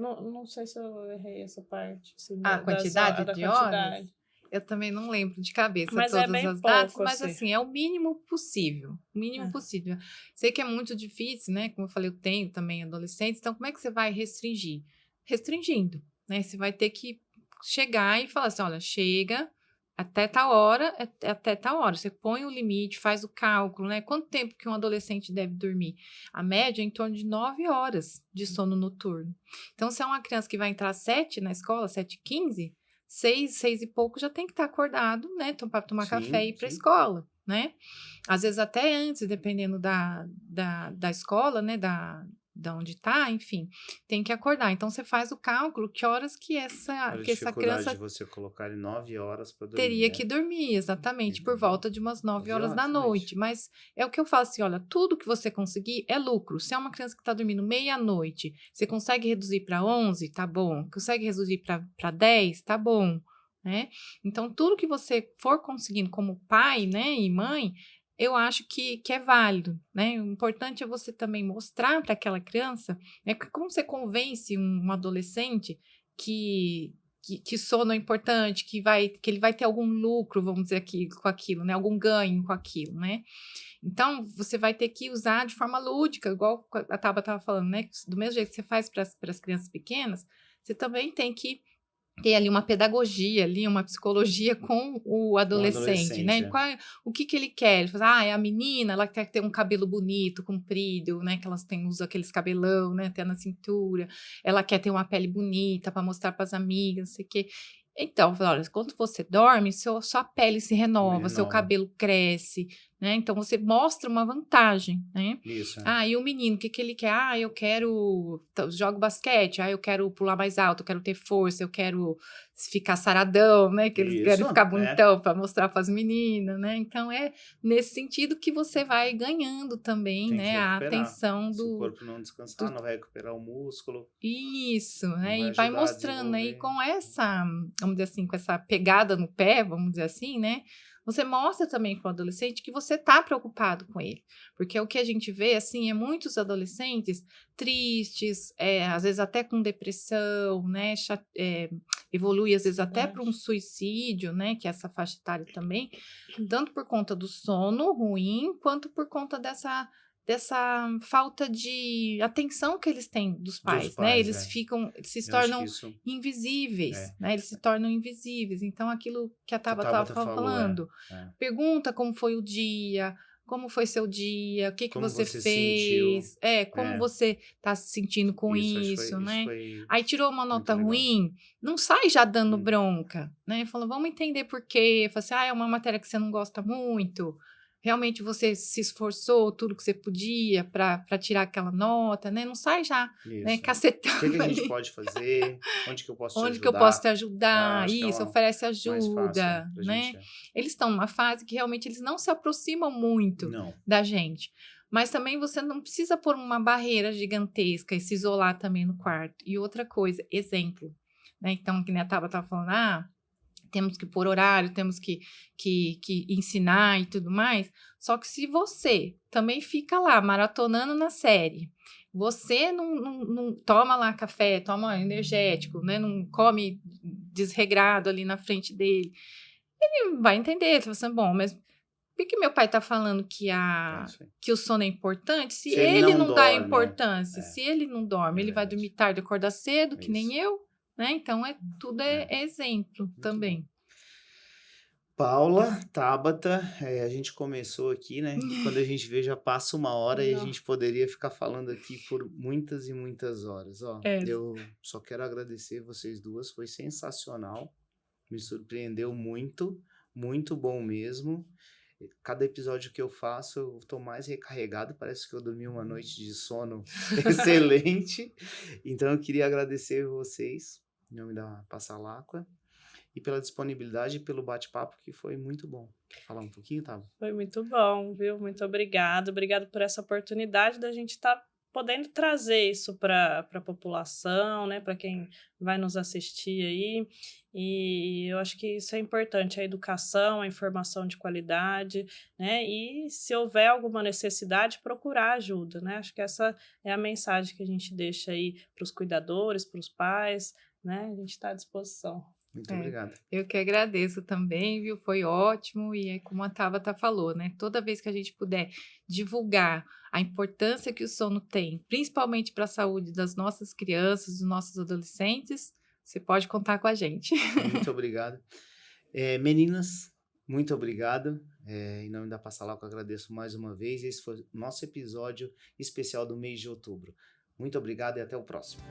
Não sei se eu errei essa parte. Assim, A quantidade da de quantidade. horas? Eu também não lembro de cabeça Mas é todas bem as datas, pouco, mas assim. assim, é o mínimo possível. O mínimo É. possível. Sei que é muito difícil, né? Como eu falei, eu tenho também adolescentes, então como é que você vai restringir? Restringindo, né? Você vai ter que chegar e falar assim: olha, chega até tal hora, até tal hora. Você põe o limite, faz o cálculo, né? Quanto tempo que um adolescente deve dormir? A média é em torno de 9 horas de sono noturno. Então, se é uma criança que vai entrar às 7 na escola, 7h15, 6 e pouco já tem que estar acordado, né? Para tomar café e ir para a Sim. escola, né? Às vezes até antes, dependendo da escola, né? Da onde está, enfim, tem que acordar. Então, você faz o cálculo que horas que A que essa dificuldade de criança você colocar ele 9 horas para dormir, teria né? que dormir, exatamente, por Entendeu? volta de umas 9 9 horas da horas da noite. noite. Mas é o que eu falo assim: olha, tudo que você conseguir é lucro. Se é uma criança que está dormindo meia-noite, você consegue reduzir para 11, tá bom. Consegue reduzir para 10, tá bom. Né? Então, tudo que você for conseguindo como pai, né, e mãe, eu acho que é válido, né? O importante é você também mostrar para aquela criança, né, que como você convence um adolescente que sono é importante, que ele vai ter algum lucro, vamos dizer aqui, com aquilo, né? Algum ganho com aquilo, né? Então, você vai ter que usar de forma lúdica, igual a Taba estava falando, né? Do mesmo jeito que você faz para as crianças pequenas, você também tem que ter ali uma pedagogia, ali uma psicologia com o Um adolescente, adolescente, né? é. O que ele quer? Ele fala, é a menina, ela quer ter um cabelo bonito, comprido, né? Que elas usam aqueles cabelão, né? Até na cintura. Ela quer ter uma pele bonita para mostrar para as amigas, não sei o quê. Então, eu falo, olha, quando você dorme, sua pele se renova, seu Renova. cabelo cresce, né? Então, você mostra uma vantagem, né? Isso, é. Ah, e o menino, o que ele quer? Ah, eu quero... Jogo basquete, eu quero pular mais alto, eu quero ter força, eu quero ficar saradão, né? Que eles querem Isso, ficar é. bonitão para mostrar para as meninas, né? Então, é nesse sentido que você vai ganhando também, Tem que né? A recuperar. atenção Se o do... corpo não descansar, não vai recuperar o músculo, Isso, não né? vai E vai ajudar a mostrando aí desenvolver. com essa, vamos dizer assim, com essa pegada no pé, vamos dizer assim, né? Você mostra também para o adolescente que você está preocupado com ele. Porque o que a gente vê, assim, é muitos adolescentes tristes, às vezes até com depressão, né? Evolui às vezes até para um suicídio, né? Que é essa faixa etária também, tanto por conta do sono ruim, quanto por conta dessa falta de atenção que eles têm dos Dos pais, né? pais, Eles é. se Eu acho que tornam isso invisíveis, é. né? Eles se tornam invisíveis. Então, aquilo que a Que a Tabata Tabata estava falou, é. falando, É. pergunta como foi o dia, como foi seu dia, o que Como você você sentiu. fez, como É. você está se sentindo com Isso, acho que isso, isso né? foi Aí tirou uma muito nota legal. ruim, não sai já dando Hum. bronca, né? Falou, vamos entender por quê. Fala assim, é uma matéria que você não gosta muito. Realmente você se esforçou tudo que você podia para tirar aquela nota, né? Não sai já, né, Isso. O que cacetando a gente ali. pode fazer? Onde que eu posso te Onde que eu posso ajudar? te ajudar? Acho que é Isso, uma oferece mais fácil, ajuda, pra né? gente. Eles estão numa fase que realmente eles não se aproximam muito Não. da gente. Mas também você não precisa pôr uma barreira gigantesca e se isolar também no quarto. E outra coisa, exemplo, né? Então, que nem a Taba estava falando, temos que pôr horário, temos que ensinar e tudo mais. Só que se você também fica lá maratonando na série, você não toma lá café, toma energético, né? Não come desregrado ali na frente dele, ele vai entender. Ele fala assim, bom, mas por que meu pai está falando É isso aí. que o sono é importante se Se ele ele não não dá dorme, importância? Se ele não dorme, é ele vai verdade. dormir tarde, acordar cedo, É que nem isso. eu, né? Então, tudo É. é exemplo Muito bom. também. Paula, Tabata, a gente começou aqui, né? E quando a gente vê, já passa 1 hora e a Não. gente poderia ficar falando aqui por muitas e muitas horas. Ó, É. eu só quero agradecer vocês duas, foi sensacional, me surpreendeu muito, muito bom mesmo. Cada episódio que eu faço, eu tô mais recarregado, parece que eu dormi uma noite de sono excelente. Então eu queria agradecer vocês, em nome da Passalacqua, e pela disponibilidade e pelo bate-papo, que foi muito bom. Quer falar um pouquinho, Tava? Foi muito bom, viu? Muito obrigado. Obrigado por essa oportunidade da gente estar podendo trazer isso para a população, né, para quem vai nos assistir aí. E eu acho que isso é importante, a educação, a informação de qualidade, né? E se houver alguma necessidade, procurar ajuda, né? Acho que essa é a mensagem que a gente deixa aí para os cuidadores, para os pais, né? A gente está à disposição. Muito É, obrigado. eu que agradeço também, viu? Foi ótimo. E é como a Tabata falou, né? Toda vez que a gente puder divulgar a importância que o sono tem, principalmente para a saúde das nossas crianças, dos nossos adolescentes, você pode contar com a gente. Muito obrigado. Meninas, muito obrigado. Em nome da Passalaco, eu agradeço mais uma vez. Esse foi o nosso episódio especial do mês de outubro. Muito obrigado e até o próximo.